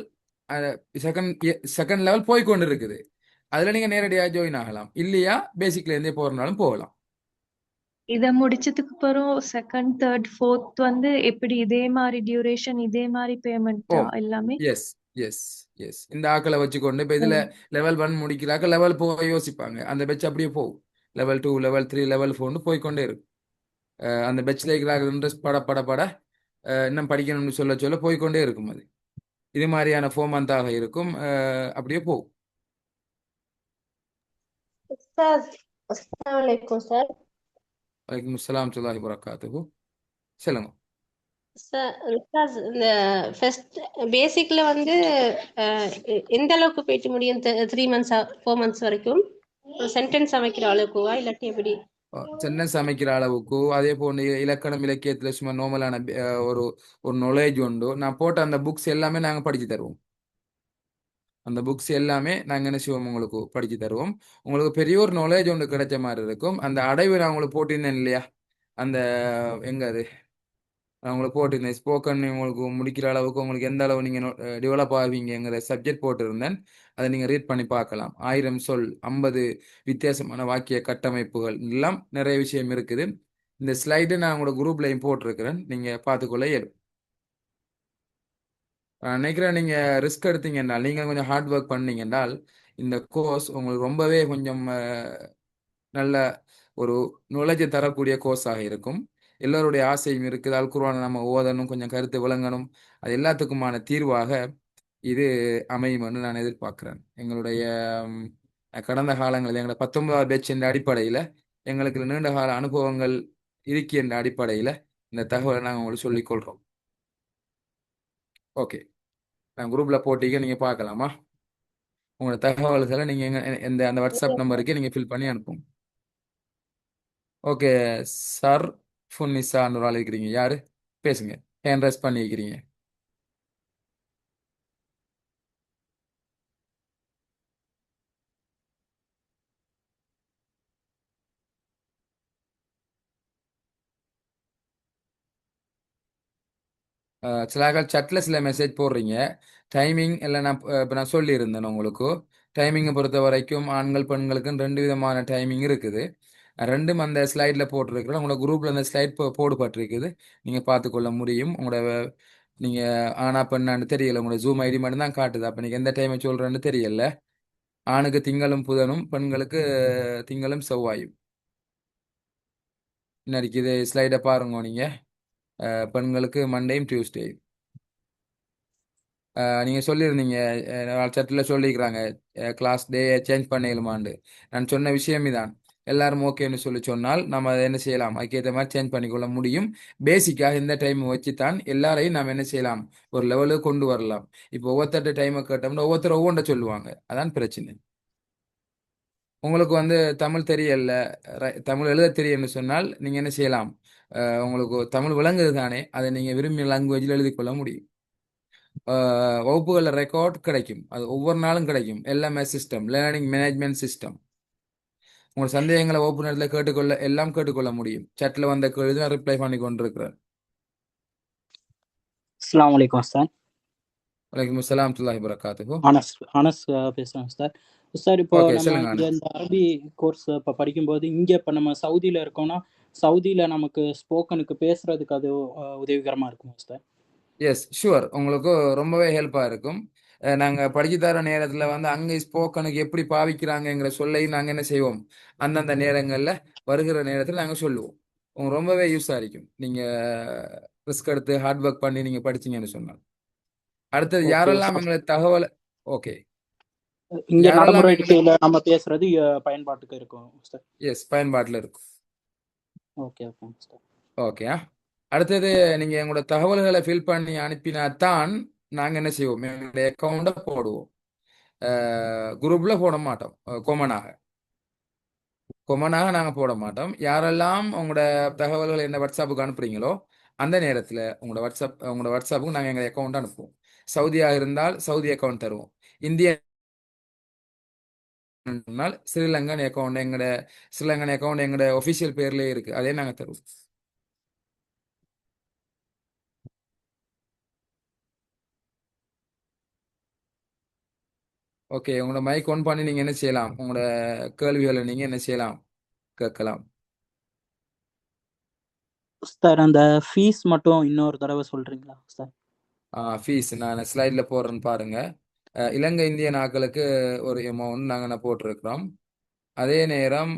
Speaker 1: செகண்ட் லெவல் போய் கொண்டு இருக்குது. அதுல நீங்க நேரடியாக ஜாயின் ஆகலாம். இல்லையா பேசிக்ல இருந்தே போறனாலும் போகலாம்.
Speaker 2: இத முடிச்சதுக்கு அப்புறம் செகண்ட் தேர்ட் ஃபோர்த் வந்து எப்படி இதே மாதிரி டியூரேஷன் இதே மாதிரி பேமெண்டா
Speaker 1: ஓம்
Speaker 2: எல்லாமே?
Speaker 1: எஸ் எஸ் எஸ் இந்த ஆக்களை வச்சுக்கொண்டு இப்ப
Speaker 2: ஓ,
Speaker 1: இதுல லெவல் 1 முடிக்கிறாக்க லெவல் போக யோசிப்பாங்க. அந்த பெட்ச் அப்படியே போகும். லெவல் 2 லெவல் 3 லெவல் 4 போய்க்கொண்டே இருக்கும். அந்த பெட்ச்ல இருக்கிறாங்க இன்ட்ரெஸ்ட் பட பட பட இன்னும் படிக்கணும்னு சொல்ல சொல்ல போய்க்கொண்டே இருக்கும். அது இது மாதிரியான 4 மந்தாக இருக்கும். அப்படியே போகும்.
Speaker 3: Ustaz, Assalamualaikum Ustaz.
Speaker 1: வலைக்கும் அஸ்ஸலாம் வரஹ்மத்துல்லாஹி வபரகாத்துஹு. சொல்லுங்க.
Speaker 3: Ustaz, இந்த ஃபர்ஸ்ட் பேசிக்ல வந்து எந்த அளவுக்கு போயிட்டு முடியும்? 3 மந்த்ஸ் 4 மந்த்ஸ் வரைக்கும் சென்டென்ஸ் அமைக்கிற அளவுக்குவா இல்லாட்டி எப்படி?
Speaker 1: சென்னை சமைக்கிற அளவுக்கு அதே போன்று இலக்கணம் இலக்கியத்துல சும்மா நார்மலான ஒரு ஒரு நாலேஜ் உண்டு. நான் போட்ட அந்த புக்ஸ் எல்லாமே நாங்கள் படிச்சு தருவோம். அந்த புக்ஸ் எல்லாமே நாங்கள் என்ன செய்வோம், உங்களுக்கு படிச்சு தருவோம். உங்களுக்கு பெரிய ஒரு நாலேஜ் ஒன்று கிடைச்ச மாதிரி இருக்கும். அந்த அடைவு நான் உங்களுக்கு போட்டிருந்தேன் இல்லையா, அந்த எங்க அது நான் உங்களுக்கு போட்டிருந்தேன். ஸ்போக்கன் உங்களுக்கு முடிக்கிற அளவுக்கு உங்களுக்கு எந்த அளவு நீங்கள் டெவலப் ஆவீங்கிற சப்ஜெக்ட் போட்டிருந்தேன். அதை நீங்கள் ரீட் பண்ணி பார்க்கலாம். 1000 சொல், 50 வித்தியாசமான வாக்கிய கட்டமைப்புகள் எல்லாம் நிறைய விஷயம் இருக்குது. இந்த ஸ்லைடு நான் உங்களோட குரூப்லையும் போட்டிருக்கிறேன், நீங்கள் பார்த்துக்கொள்ள இயலும். நான் நினைக்கிறேன் நீங்க ரிஸ்க் எடுத்தீங்கன்னா, நீங்க கொஞ்சம் ஹார்ட் ஒர்க் பண்ணீங்க என்றால் இந்த கோர்ஸ் உங்களுக்கு ரொம்பவே கொஞ்சம் நல்ல ஒரு நுழைஞ்சு தரக்கூடிய கோர்ஸாக இருக்கும். எல்லோருடைய ஆசையும் இருக்குது, அல் குர்ஆனை நம்ம ஓதணும், கொஞ்சம் கருத்து விளங்கணும். அது எல்லாத்துக்குமான தீர்வாக இது அமையும் என்று நான் எதிர்பார்க்கிறேன். எங்களுடைய ம், கடந்த காலங்களில் எங்களோட 19வது பேட்ச் என்ற அடிப்படையில் எங்களுக்கு நீண்ட கால அனுபவங்கள் இருக்கு என்ற அடிப்படையில் இந்த தகவலை நாங்கள் உங்களுக்கு சொல்லிக் கொள்றோம். ஓகே, நான் குரூப்ல போட்டீங்க, நீங்க பார்க்கலாமா? உங்களோட தகவல்களை நீங்க இந்த அந்த வாட்ஸ்அப் நம்பருக்கு நீங்க ஃபில் பண்ணி அனுப்புங்க. ஓகே சார், ஃபுன்னிசான்னு ஒரு ஆள் இருக்கிறீங்க, யாரு பேசுங்க, ஹேண்ட் ரைஸ் பண்ணி இருக்கிறீங்க. சில சட்டில் சில மெசேஜ் போடுறீங்க. டைமிங் எல்லாம் நான் இப்போ நான் சொல்லியிருந்தேன் உங்களுக்கு. டைமிங்கை பொறுத்த வரைக்கும் ஆண்கள் பெண்களுக்குன்னு 2 விதமான டைமிங் இருக்குது. ரெண்டும் அந்த ஸ்லைடில் போட்டிருக்கிறோம். உங்களோட குரூப்பில் அந்த ஸ்லைட் போடுபட்டிருக்குது. நீங்கள் பார்த்துக்கொள்ள முடியும். உங்களோட நீங்கள் ஆனா பெண்ணான்னு தெரியல, உங்களோட ஜூம் ஐடி மட்டும் தான் காட்டுது. அப்போ நீங்கள் எந்த டைமை சொல்கிறேன்னு தெரியல. ஆணுக்கு திங்களும் புதனும், பெண்களுக்கு திங்களும் செவ்வாயும். இன்னைக்கு இது ஸ்லைடை பாருங்க நீங்கள். பெண்களுக்கு மண்டேயும் டியூஸ்டேயும். நீங்க சொல்லியிருந்தீங்க, சட்டில் சொல்லிக்கிறாங்க கிளாஸ் டே சேஞ்ச் பண்ணிடலாமாண்டு. நான் சொன்ன விஷயம் இதான். எல்லாரும் ஓகேன்னு சொல்லி சொன்னால் நம்ம அதை என்ன செய்யலாம், அதுக்கேற்ற மாதிரி சேஞ்ச் பண்ணிக்கொள்ள முடியும். பேசிக்காக இந்த டைம் வச்சு தான் எல்லாரையும் நாம் என்ன செய்யலாம், ஒரு லெவலுக்கு கொண்டு வரலாம். இப்போ ஒவ்வொருத்தட்ட டைமை கேட்டோம்னா ஒவ்வொருத்தர் ஒவ்வொன்றை சொல்லுவாங்க. அதான் பிரச்சனை. உங்களுக்கு வந்து தமிழ் தெரியல, தமிழ் எழுத தெரியும்னு சொன்னால் நீங்க என்ன செய்யலாம், உங்களுக்கு தமிழ் விளங்குது தானே, அதை நீங்க விரும்பிய லாங்குவேஜில் எழுதி கொள்ள முடியும். வகுப்புகளில் ரெக்கார்ட் கிடைக்கும், அது ஒவ்வொரு நாளும் கிடைக்கும். LMS system, learning management system. உங்கள் சந்தேகங்களை வகுப்பு நேரத்தில் கேட்டுக்கொள்ள எல்லாம் கேட்டுக்கொள்ள முடியும். சேட்டில் வந்த கேள்வி நான் ரிப்ளை பண்ணி கொண்டிருக்கிறேன்.
Speaker 4: அஸ்ஸலாமு அலைக்கும் உஸ்தாத்.
Speaker 1: வலைக்கும் அஸ்ஸலாம் வரஹ்மத்துல்லாஹி வபரகாத்துஹு.
Speaker 4: அனஸ் பேசுகிறேன் உஸ்தாத். சார் இப்போ
Speaker 1: ஓகே,
Speaker 4: நம்ம
Speaker 1: சொல்லுங்க
Speaker 4: இங்க
Speaker 1: ஆனந்த்.
Speaker 4: இந்த அரபி கோர்ஸ் இப்போ படிக்கும்போது இங்க இப்போ நம்ம சவுதியில இருக்கோம்னா சவுதியில நமக்கு ஸ்போக்கனுக்கு பேசுறதுக்கு அது உதவிகரமா இருக்கும் சார்.
Speaker 1: S, sure. உங்களுக்கு ரொம்பவே ஹெல்ப்பாக இருக்கும். நாங்கள் படிச்சு தர நேரத்தில் வந்து அங்கே ஸ்போக்கனுக்கு எப்படி பாவிக்கிறாங்கங்கிற சொல்லையும் நாங்கள் என்ன செய்வோம், அந்தந்த நேரங்களில் வருகிற நேரத்தில் நாங்கள் சொல்லுவோம். உங்களுக்கு ரொம்பவே யூஸாக இருக்கும். நீங்கள் ரிஸ்க் எடுத்து ஹார்ட் ஒர்க் பண்ணி நீங்கள் படிச்சீங்கன்னு சொன்னால். அடுத்தது
Speaker 4: ஓகே.
Speaker 1: யாரெல்லாம் எங்களை தகவல் ஓகே
Speaker 4: இங்க
Speaker 1: யாரெல்லாம் எங்களை
Speaker 4: நடைமுறையில நம்ம பேசுறது பயன்பாட்டுக்கு இருக்கும் சார்.
Speaker 1: எஸ் பயன்பாட்டில் இருக்கும்.
Speaker 4: Okay okay sir.
Speaker 1: ஓகே. அடுத்தது நீங்கள் எங்களோட தகவல்களை ஃபில் பண்ணி அனுப்பினா தான் நாங்கள் என்ன செய்வோம், எங்களுடைய அக்கௌண்ட்டை போடுவோம். குரூப்பில் போட மாட்டோம். கொமனாக நாங்கள் போட மாட்டோம். யாரெல்லாம் உங்களோட தகவல்களை என்ன வாட்ஸ்அப்புக்கு அனுப்புறீங்களோ அந்த நேரத்தில் உங்களோட வாட்ஸ்அப்புக்கு நாங்கள் எங்கள் அக்கௌண்ட் அனுப்புவோம். சவுதியாக இருந்தால் சவுதி அக்கௌண்ட் தருவோம். இந்தியா ஸ்ரீலங்கன் அக்கௌண்ட் எங்களோட ஒஃபிஷியல் பேர்லேயே இருக்கு, அதே நாங்கள் தருவோம். ஓகே, உங்களோட மைக் ஆன் பண்ணி நீங்கள் என்ன செய்யலாம், உங்களோட கேள்விகளை நீங்கள் என்ன செய்யலாம், கேட்கலாம்.
Speaker 4: சார் அந்த ஃபீஸ் மட்டும் இன்னொரு தடவை சொல்றீங்களா சார்?
Speaker 1: ஃபீஸ் நான் ஸ்லைடில் போடுறேன்னு பாருங்க. இலங்கை இந்திய நாட்களுக்கு ஒரு அமௌண்ட் நாங்கள் போட்டிருக்கிறோம். அதே நேரம்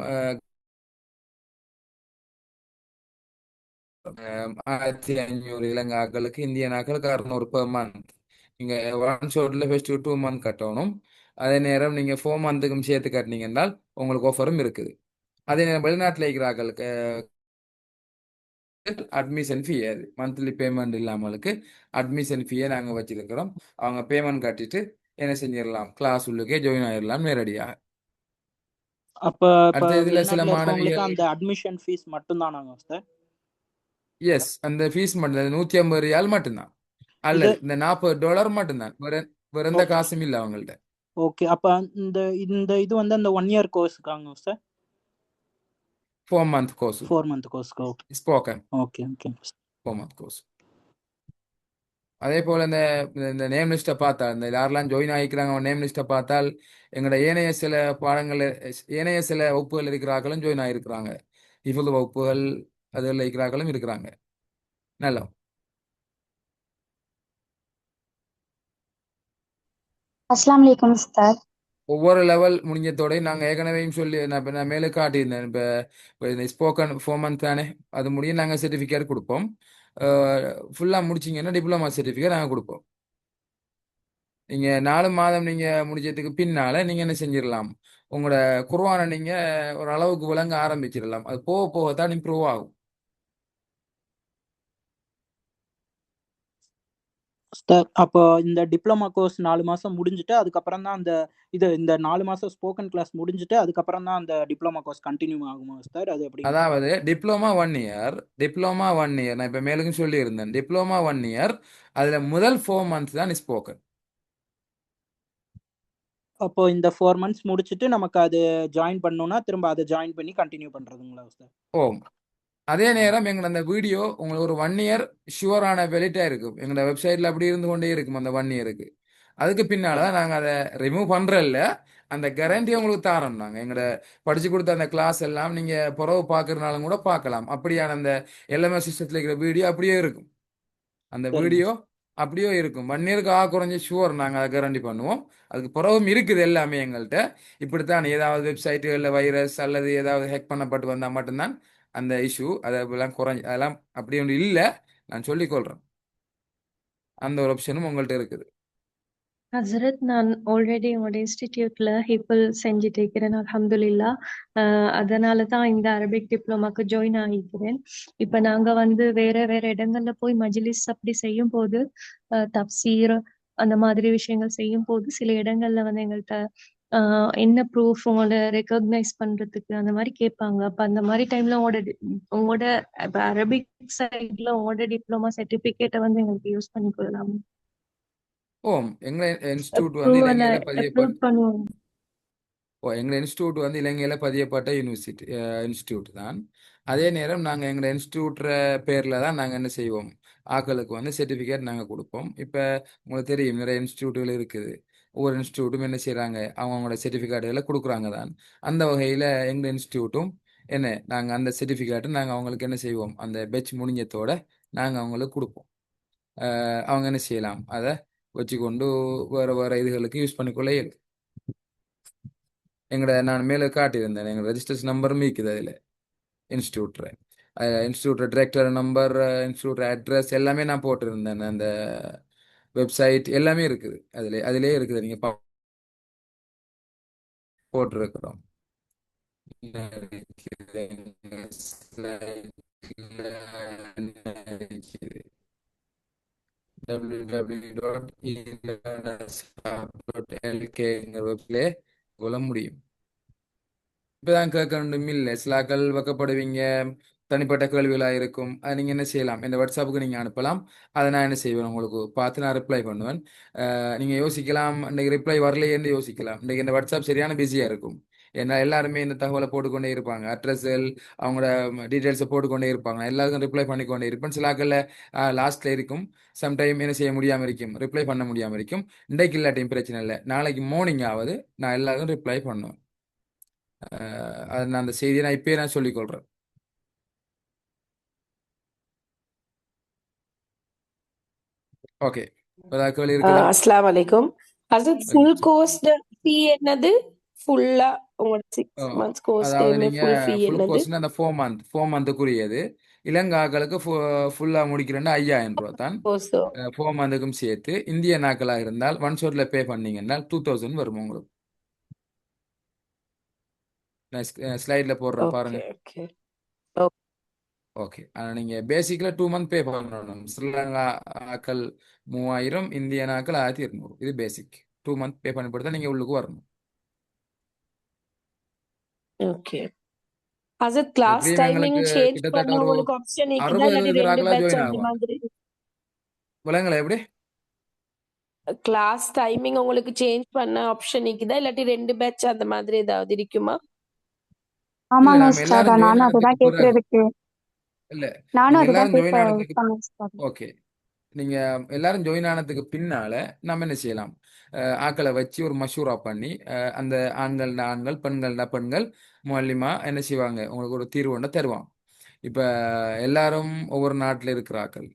Speaker 1: 1500 இலங்கை ஆக்களுக்கு, இந்திய நாட்களுக்கு 600 per month. நீங்கள் ஒன் ஷோட்டில் ஃபர்ஸ்ட் 2 month கட்டணும். அதே நேரம் நீங்கள் 4 monthுக்கும் சேர்த்து கட்டினீங்கன்னா உங்களுக்கு ஆஃபரும் இருக்குது. அதே நேரம் வெளிநாட்டில் இருக்கிற ஆக்களுக்கு அட்மிஷன் ஃபீ, அது மந்த்லி பேமெண்ட் இல்லாமலுக்கு அட்மிஷன் ஃபீயை நாங்கள் வச்சிருக்கிறோம். அவங்க பேமெண்ட் கட்டிட்டு என்ன செஞ்சிடலாம், கிளாஸ் உள்ளுக்கே ஜாயின் ஆயிடலாம் நேரடியாக.
Speaker 4: அப்ப
Speaker 1: அடுத்த இதில் சில
Speaker 4: வெளிநாட்டுல இருக்கவங்களுக்கு
Speaker 1: மாணவிகள்
Speaker 4: அந்த அட்மிஷன் ஃபீஸ் மட்டும் தானாங்க சார்?
Speaker 1: எஸ், அந்த ஃபீஸ் மட்டும் 150 ரியால் மட்டும்தான்,
Speaker 4: இது
Speaker 1: அல்லது இந்த $40 மட்டும்தான். வேற எந்த காசும் இல்லை அவங்கள்ட்ட.
Speaker 4: ஓகே. அப்ப இந்த இந்த இது வந்து அந்த 1 இயர் கோர்ஸுக்காங்க சார்?
Speaker 1: 4 month கோர்ஸ்,
Speaker 4: 4 மந்த் கோர்ஸ்க்கு. Okay
Speaker 1: spoken
Speaker 4: okay okay
Speaker 1: 4 month course. அதே போல் இந்த இந்த நேம் லிஸ்ட்டை பார்த்தால், இந்த யாரெல்லாம் ஜாயின் ஆகிக்கிறாங்க நேம் லிஸ்ட்டை பார்த்தால் எங்களோட ஏனைய சில வகுப்புகள் இருக்கிறார்களும் ஜாயின் ஆகிருக்கிறாங்க. இஃபுல் வகுப்புகள் அதில் இருக்கிறார்களும் இருக்கிறாங்க. நல்லா
Speaker 5: அஸ்ஸலாமு அலைக்கும் உஸ்தாத்.
Speaker 1: ஒவ்வொரு லெவல் முடிஞ்சதோட நாங்கள் ஏற்கனவேயும் சொல்லி நான் மேலே காட்டியிருந்தேன். இப்போ இந்த ஸ்போக்கன் 4 month தானே, அது முடியும் நாங்கள் சர்டிஃபிகேட் கொடுப்போம். ஃபுல்லாக முடிச்சிங்கன்னா டிப்ளமா சர்டிஃபிகேட் நாங்கள் கொடுப்போம். நீங்கள் 4 மாதம் நீங்கள் முடிச்சதுக்கு பின்னால் நீங்கள் என்ன செஞ்சிடலாம், உங்களோட குர்ஆனை நீங்கள் ஒரு அளவுக்கு விளங்க ஆரம்பிச்சிடலாம். அது போக போகத்தான் இம்ப்ரூவ் ஆகும்.
Speaker 4: சார் அப்போ இந்த டிப்ளமா கோர்ஸ் 4 மாசம் முடிஞ்சுட்டு அதுக்கப்புறம் தான் அந்த இந்த 4 மாசம் ஸ்போக்கன் கிளாஸ் முடிஞ்சுட்டு அதுக்கப்புறம் தான் அந்த டிப்ளமா கோர்ஸ் கண்டினியூ ஆகுமா சார்? அது எப்படி?
Speaker 1: அதாவது டிப்ளமா 1 இயர் நான் இப்போ மேலுக்கும் சொல்லியிருந்தேன். டிப்ளமா 1 இயர், அதில் முதல் 4 months தான் ஸ்போக்கன்.
Speaker 4: அப்போ இந்த 4 மந்த்ஸ் முடிச்சுட்டு நமக்கு அது ஜாயின் பண்ணணும்னா திரும்ப அதை ஜாயின் பண்ணி கண்டினியூ பண்றதுங்களா சார்?
Speaker 1: ஓ, அதே நேரம் எங்களோட அந்த வீடியோ உங்களுக்கு ஒரு 1 இயர் ஷுவரான வெலிட்டாக இருக்கும். எங்களோட வெப்சைட்டில் அப்படி இருந்து கொண்டே இருக்கும் அந்த 1 இயருக்கு. அதுக்கு பின்னால் தான் நாங்கள் அதை ரிமூவ் பண்ணுறதில்ல, அந்த கேரண்டி உங்களுக்கு தாரோம். நாங்கள் எங்களோட படித்து கொடுத்த அந்த கிளாஸ் எல்லாம் நீங்கள் புறவு பார்க்குறதுனாலும் கூட பார்க்கலாம். அப்படியான அந்த எல்எம்எஸ் சிஸ்டத்தில் இருக்கிற வீடியோ அப்படியே இருக்கும். அந்த
Speaker 4: சரிங்க
Speaker 1: வீடியோ அப்படியே இருக்கும். 1 இயருக்கு குறைஞ்ச ஷுவர் நாங்கள் அதை கேரண்டி பண்ணுவோம். அதுக்கு புறவும் இருக்குது எல்லாமே எங்கள்கிட்ட. இப்படித்தான் ஏதாவது வெப்சைட்டுகளில் வைரஸ் அல்லது ஏதாவது ஹேக் பண்ணப்பட்டு வந்தால் மட்டும்தான் அந்த இஷ்யூ, அதெல்லாம் அதெல்லாம் அப்படி ஒன்று இல்லை. நான் சொல்லிக்கொள்கிறேன், அந்த ஒரு ஆப்ஷனும் உங்கள்கிட்ட இருக்குது.
Speaker 2: ஹசரத், நான் ஆல்ரெடி உங்களோட இன்ஸ்டிடியூட்ல ஹிப்பிள் செஞ்சுட்டு இருக்கிறேன் அல்ஹம்துலில்லா. அதனால தான் இந்த அரபிக் டிப்ளமாக்கு ஜாயின் ஆகிக்கிறேன். இப்ப நாங்க வந்து வேற வேற இடங்கள்ல போய் மஜ்லிஸ் அப்படி செய்யும் போது தப்சீர் அந்த மாதிரி விஷயங்கள் செய்யும் போது சில இடங்கள்ல வந்து எங்கள்கிட்ட என்ன ப்ரூஃப் உங்களோட ரெக்கக்னைஸ் பண்றதுக்கு அந்த மாதிரி கேட்பாங்க. அப்ப அந்த மாதிரி டைம்ல உங்களோட அரபிக் சைட்ல உங்களோட டிப்ளமா சர்டிபிகேட்டை வந்து எங்களுக்கு யூஸ் பண்ணிக்கொள்ளலாம்.
Speaker 1: எங்களை இன்ஸ்டியூட் வந்து இலங்கையில பதியப்பட்ட
Speaker 2: பண்ணுவோம்.
Speaker 1: எங்கள் இன்ஸ்டியூட் வந்து இலங்கையில் பதியப்பட்ட இன்ஸ்டியூட் தான். அதே நேரம் நாங்கள் எங்கள் இன்ஸ்டியூட்ற பேரில் தான் நாங்கள் என்ன செய்வோம், ஆக்களுக்கு வந்து சர்டிஃபிகேட் நாங்கள் கொடுப்போம். இப்போ உங்களுக்கு தெரியும் நிறைய இன்ஸ்டியூட்டுகள் இருக்குது. ஒவ்வொரு இன்ஸ்டியூட்டும் என்ன செய்கிறாங்க, அவங்களோட சர்டிஃபிகேட்டுகளை கொடுக்குறாங்க தான். அந்த வகையில் எங்கள் இன்ஸ்டியூட்டும் என்ன, நாங்கள் அந்த சர்டிஃபிகேட்டை நாங்கள் அவங்களுக்கு என்ன செய்வோம், அந்த பேட்ச் முடிஞ்சத்தோட நாங்கள் அவங்களுக்கு கொடுப்போம். அவங்க என்ன செய்யலாம், அதை வச்சுக்கொண்டு வேறு வேறு இதுகளுக்கு யூஸ் பண்ணிக்கொள்ள இயலும். எங்களோட நான் மேலே காட்டியிருந்தேன், எங்கள் ரெஜிஸ்டர்ஸ் நம்பரும் இருக்குது அதில். இன்ஸ்டியூட்ரு institute director number, institute address எல்லாமே நான் போட்டிருந்தேன். அந்த வெப்சைட் எல்லாமே இருக்குது அதிலே இருக்குது, நீங்கள் போட்டிருக்கிறோம். www.elearnershub.lk வெப்ல கொள்ள முடியும். இப்பதான் கேட்கணும் இல்லை, சிலாக்கள் வைக்கப்படுவீங்க, தனிப்பட்ட கேள்விகளாக இருக்கும். அதை நீங்கள் என்ன செய்யலாம், இந்த வாட்ஸ்அப்புக்கு நீங்கள் அனுப்பலாம். அதை நான் என்ன செய்வேன், உங்களுக்கு பார்த்து நான் ரிப்ளை பண்ணுவேன். நீங்கள் யோசிக்கலாம், இன்றைக்கு ரிப்ளை வரலையேன்னு யோசிக்கலாம். இன்றைக்கு இந்த வாட்ஸ்அப் சரியான பிஸியாக இருக்கும். ஏன்னா எல்லாருமே இந்த தகவலை போட்டுக்கொண்டே இருப்பாங்க, அட்ரஸில் அவங்களோட டீட்டெயில்ஸை போட்டுக்கொண்டே இருப்பாங்க. எல்லாருக்கும் ரிப்ளை பண்ணிக்கொண்டே இருப்பேன். சிலாக்களில் லாஸ்ட்டில் இருக்கும், சம்டைம் என்ன செய்ய முடியாமல் இருக்கும், ரிப்ளை பண்ண முடியாமல் இருக்கும். இன்றைக்கு இல்லாட்டியும் பிரச்சனை இல்லை, நாளைக்கு மார்னிங் ஆகுது நான் எல்லாருக்கும் ரிப்ளை பண்ணுவேன். அது நான் அந்த செய்தியை நான் இப்பயே நான் சொல்லிக்கொள்கிறேன். ஓகே, ஏதாவது கேள்வி இருக்குதா?
Speaker 6: அஸ்ஸலாமு அலைக்கும். ஹசரத் ஃபுல் கோர்ஸ் ஃபீ என்னது? ஃபுல்லா உங்களோட 6 months கோர்ஸ்
Speaker 1: அதாவது
Speaker 6: டைம்
Speaker 1: நீங்க
Speaker 6: ஃபுல் ஃபீ
Speaker 1: ஃபுல்
Speaker 6: என்னது?
Speaker 1: கோர்ஸ்னா அந்த 4 மந்த்துக்குரியது. இலங்காக்களுக்கு ஃபுல்லா முடிக்கிறேன்னா 5000 ரூபா தான்.
Speaker 6: கோர்ஸோ
Speaker 1: 4 மந்த்துக்கும் சேர்த்து. இந்திய நாட்களாக இருந்தால் ஒன் ஷோட்ல பே பண்ணீங்கன்னா 2000 வரும் உங்களுக்கு. நான் ஸ்லைட்ல போடுறேன் பாருங்க.
Speaker 6: ஓகே.
Speaker 1: ஓகே, ஆனால் நீங்கள் பேசிக்கில் 2 மந்த் பே பண்ணணும். ஸ்ரீலங்கா ஆக்கள் 3000, இந்திய நாட்கள் 1200. இது பேசிக். 2 மந்த் பே பண்ணி தான் நீங்கள் உள்ளுக்கு வரணும்.
Speaker 6: ஓகே. ஹசரத் கிளாஸ்
Speaker 1: எப்படியும்
Speaker 6: டைமிங்
Speaker 1: எங்களுக்கு
Speaker 6: சேஞ்ச்
Speaker 1: கிட்டத்தட்ட
Speaker 6: பண்ண
Speaker 1: ஒரு
Speaker 6: உங்களுக்கு ஆப்ஷன் இருக்குதா?
Speaker 1: 60
Speaker 6: இல்லாட்டி 2
Speaker 1: ஆக்களாக
Speaker 6: பேட்ச்
Speaker 1: ஜாயின்
Speaker 6: அந்த
Speaker 1: ஆகும்.
Speaker 6: மாதிரி?
Speaker 1: விலங்குல எப்படி
Speaker 6: கிளாஸ் டைமிங் உங்களுக்கு சேஞ்ச் பண்ண ஆப்ஷன் இருக்குதா? இல்லாட்டி 2 பேட்ச் அந்த மாதிரி ஏதாவது இருக்குமா?
Speaker 1: இல்ல,
Speaker 5: ஆமாங்க
Speaker 1: நம்ம
Speaker 5: உஸ்தாத்,
Speaker 1: எல்லாரும் ஜாயின்
Speaker 5: நானும்
Speaker 1: ஆனதுக்கு
Speaker 5: அதுதான்
Speaker 1: பிறகு
Speaker 5: கேட்கறதுக்கு
Speaker 1: இல்ல
Speaker 5: நானும்
Speaker 1: நீங்க
Speaker 5: அதுதான்
Speaker 1: எல்லாரும் ஜாயின்
Speaker 5: கேட்க
Speaker 1: ஆனதுக்கு
Speaker 5: பண்ணேன் உஸ்தாத்.
Speaker 1: ஓகே, நீங்க எல்லாரும் ஜாயின் ஆனதுக்கு பின்னால நம்ம என்ன செய்யலாம், ஆக்களை வச்சு ஒரு மஷூரா பண்ணி, அந்த ஆண்கள்னா ஆண்கள், பெண்கள்னா பெண்கள், முல்லிமா என்ன செய்வாங்க, உங்களுக்கு ஒரு தீர்வு ஒன்று தருவான். இப்ப எல்லாரும் ஒவ்வொரு நாட்டில் இருக்கிறார்கள்,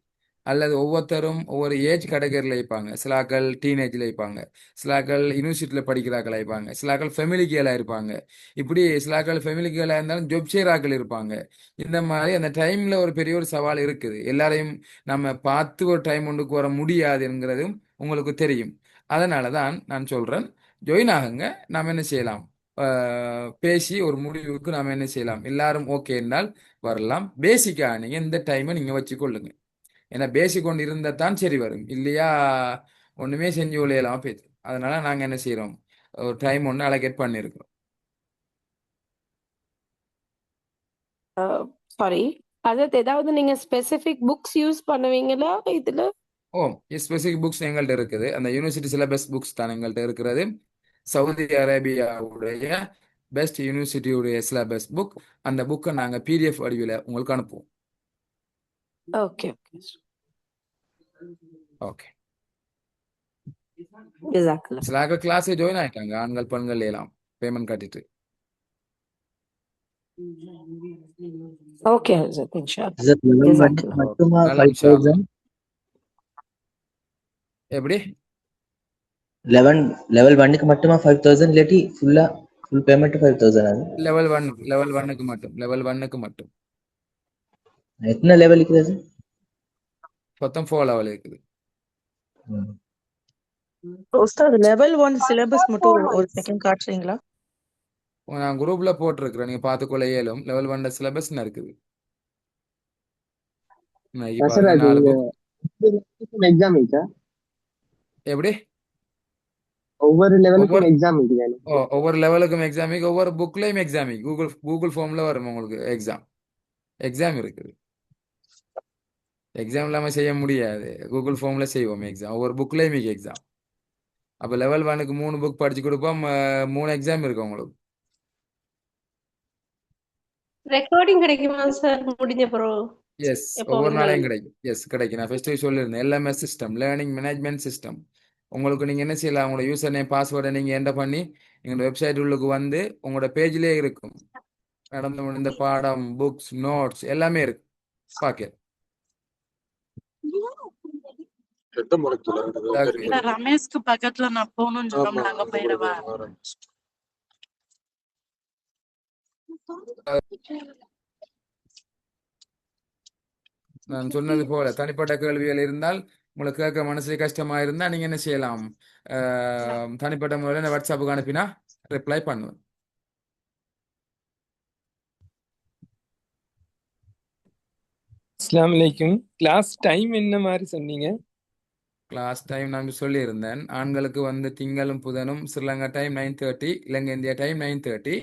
Speaker 1: அல்லது ஒவ்வொருத்தரும் ஒவ்வொரு ஏஜ் கேட்டகரியில் இருப்பாங்க. சிலாக்கள் டீனேஜில் இருப்பாங்க, சிலாக்கள் யூனிவர்சிட்டியில் படிக்கிறாக்கள் இருப்பாங்க, சிலாக்கள் ஃபெமிலி கேலாக இருப்பாங்க. இப்படி சிலாக்கள் ஃபெமிலி கேலாக இருந்தாலும் ஜொப் செய்கிறாக்கள் இருப்பாங்க. இந்த மாதிரி அந்த டைமில் ஒரு பெரிய ஒரு சவால் இருக்குது. எல்லாரையும் நம்ம பார்த்து ஒரு டைம் ஒன்றுக்கு வர முடியாதுங்கிறதும் உங்களுக்கு தெரியும். அதனால தான் நான் சொல்கிறேன், ஜாயின் ஆகுங்க. நாம் என்ன செய்யலாம், பேசி ஒரு முடிவுக்கு நாம் என்ன செய்யலாம், எல்லாரும் ஓகே என்றால் வரலாம். பேசிக்காக நீங்கள் இந்த டைமை நீங்கள் வச்சுக்கொள்ளுங்க. ஏன்னா பேசிக் கொண்டு இருந்தால் தான் சரி வரும், இல்லையா ஒன்றுமே செஞ்சு விளையலாம் பேச்சு. அதனால நாங்கள் என்ன செய்கிறோம், ஒரு டைம் ஒன்று அலோகேட் பண்ணியிருக்கிறோம்.
Speaker 6: சாரி ஹசரத், ஏதாவது நீங்க ஸ்பெசிபிக் புக்ஸ் யூஸ் பண்ணுவீங்களா இதுல?
Speaker 1: ஓ, ஸ்பெசிபிக் புக்ஸ் எங்கள்கிட்ட இருக்குது. அந்த யூனிவர்சிட்டி சிலபஸ் புக்ஸ் தான் எங்கள்கிட்ட இருக்கிறது. சவுதி அரேபியாவுடைய பெஸ்ட் யூனிவர்சிட்டியுடைய சிலபஸ் புக். அந்த புக்கை நாங்கள் PDF வடிவில் உங்களுக்கு அனுப்புவோம்.
Speaker 6: ஓகே.
Speaker 1: ஓகே,
Speaker 6: ஜஸாக்கல்லாஹ்.
Speaker 1: சில கிளாஸே ஜாயின் ஆயிட்டாங்க, ஆண்கள் பெண்கள் எல்லாம் பேமெண்ட் கட்டிட்டு.
Speaker 6: ஓகே ஹசரத், இன்ஷாஅல்லாஹ்.
Speaker 7: Is it level 1
Speaker 6: ஜஸாக்கல்லாஹ்.
Speaker 7: மட்டுமா
Speaker 1: நல்லா இன்ஷா அல்லாஹ்.
Speaker 7: 5000?
Speaker 1: எப்படி
Speaker 7: level 1க்கு மட்டுமா 5000 இல்லாட்டி ஃபுல் பேமெண்ட் 5000 அது?
Speaker 1: லெவல் 1க்கு மட்டும். லெவல் 1க்கு மட்டும்.
Speaker 7: எத்தனை லெவல் இருக்குது அது?
Speaker 1: மொத்தம் 4 லெவல் இருக்குது.
Speaker 8: உஸ்தாத் லெவல் 1 சிலபஸ் மட்டும் ஒரு செகண்ட் காட்டுறீங்களா?
Speaker 1: நான் குரூப்ல போட்டிருக்கிறேன், நீங்க பார்த்துக்கொள்ள இயலும். லெவல் 1 சிலபஸ் இருக்குது. இன்னைக்கு
Speaker 9: சார்
Speaker 1: பாருங்க,
Speaker 9: அது
Speaker 1: 4 புக்.
Speaker 9: எக்ஸாம் இருக்கா?
Speaker 1: எப்படி
Speaker 9: ஒவ்வொரு லெவலுக்கும்
Speaker 1: ஒவ்வொரு
Speaker 9: எக்ஸாம் இருக்குது.
Speaker 1: ஒவ்வொரு லெவலுக்கும் எக்ஸாமிக்கு, ஒவ்வொரு புக்லயும் எக்ஸாமிக்கு கூகுள் ஃபார்ம்ல வரும் உங்களுக்கு எக்ஸாம் இருக்குது. எக்ஸாம் இல்லாம செய்ய முடியாது, கூகுள் ஃபார்ம்ல செய்வோம் எக்ஸாம். ஒவ்வொரு புக்லயும் எக்ஸாம். அப்ப லெவல் 1க்கு 3 புக் படிச்சு கொடுப்போம், 3 எக்ஸாம் இருக்கு உங்களுக்கு.
Speaker 3: ரெக்கார்டிங் கிடைக்குமா சார் முடிஞ்ச பிறகு?
Speaker 1: எஸ்,
Speaker 3: எப்போ
Speaker 1: ஒவ்வொரு
Speaker 3: நீங்கள்
Speaker 1: நாளையும் கிடைக்கும். எஸ் கிடைக்கும். நான் ஃபர்ஸ்ட் சொல்லியிருந்தேன், LMS system, learning management system. உங்களுக்கு நீங்கள் என்ன செய்யலாம், உங்களோட யூசர் நேம் பாஸ்வேர்டை நீங்கள் என்டர் பண்ணி எங்களோட வெப்சைட் உள்ளுக்கு வந்து உங்களோட பேஜ்லேயே இருக்கும். நடந்து முடிந்த பாடம், புக்ஸ், நோட்ஸ் எல்லாமே இருக்கு. பார்க்க
Speaker 8: ரமேஷ்க்கு பக்கத்துல நான் போகணும்னு சொன்னோம், நாங்க போயிடவா?
Speaker 1: நான் சொன்னது போல தனிப்பட்ட கேள்விகள் இருந்தால் உங்களுக்கு கேட்க மனசுல கஷ்டமா இருந்தா நீங்க என்ன செய்யலாம், தனிப்பட்ட முறையில் வாட்ஸ்அப்புக்கு அனுப்பினா ரிப்ளை பண்ணுவேன்.
Speaker 10: அஸ்ஸலாமு அலைக்கும். கிளாஸ் டைம் என்ன மாதிரி சொன்னீங்க?
Speaker 1: கிளாஸ் டைம் நான் சொல்லியிருந்தேன். ஆண்களுக்கு வந்து திங்களும் புதனும் ஸ்ரீலங்கா டைம் 9:30, இலங்கை இந்தியா டைம் 9:30.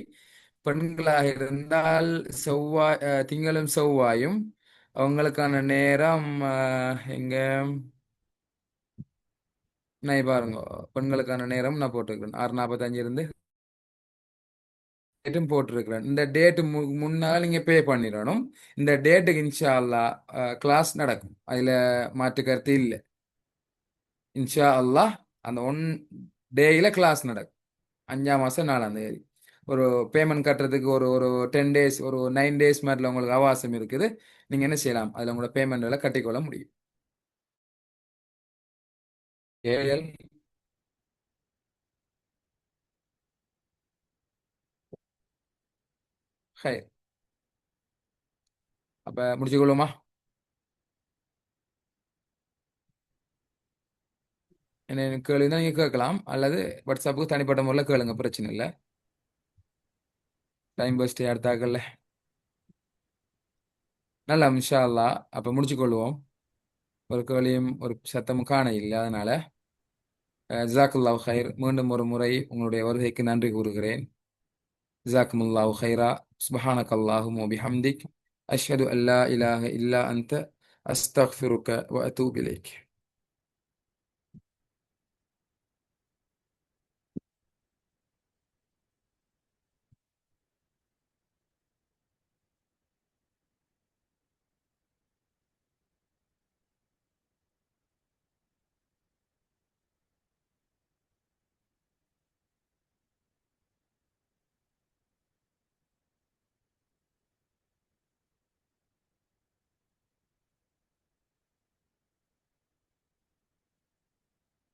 Speaker 1: பெண்களாக இருந்தால் செவ்வாய் திங்களும் செவ்வாயும் அவங்களுக்கான நேரம் எங்க நான் பாருங்க, பெண்களுக்கான நேரம் நான் போட்டிருக்கிறேன் 6:45 இருந்து டேட்டும் போட்டிருக்கிறேன். இந்த டேட்டு முன்னால் நீங்க பே பண்ணிடணும். இந்த டேட்டுக்கு இன்ஷா அல்லாஹ் கிளாஸ் நடக்கும், அதுல மாற்று கருத்து இல்லை. இன்ஷா அல்லாஹ் அந்த 1 டேயில கிளாஸ் நடக்கும். 5ஆம் மாசம் 4ஆம் தேதி. ஒரு பேமெண்ட் கட்டுறதுக்கு ஒரு ஒரு 10 டேஸ், ஒரு 9 டேஸ் மாதிரில உங்களுக்கு அவகாசம் இருக்குது. நீங்க என்ன செய்யலாம், அதுல உங்களோட பேமெண்ட்களை கட்டிக்கொள்ள முடியும். ஏஎல் ஹை அப்ப முடிச்சுக்கொள்ளுமா? என்ன கேள்வி தான் நீங்க கேட்கலாம், அல்லது வாட்ஸ்அப்புக்கு தனிப்பட்ட முறையில் கேளுங்க, பிரச்சனை இல்லை. டைம் வேஸ்ட் எடுத்தாக்கல்ல. நல்லா இன்ஷா அல்லாஹ் அப்ப முடிச்சுக்கொள்வோம். ஒரு கேள்வியும் ஒரு சத்தமும் காண இல்லை, அதனால ஜஸாக்கல்லாஹு ஹைர். மீண்டும் ஒரு முறை உங்களுடைய வருகைக்கு நன்றி கூறுகிறேன். ஜஸாக்குமுல்லாஹு ஹைரா. சுப்ஹானக்கல்லாஹும்ம வபிஹம்திக் அஷ்ஹது அல்லா இலாஹ இல்லா அன்த அஸ்தக்ஃபிருக வ அதூபு இலைக்.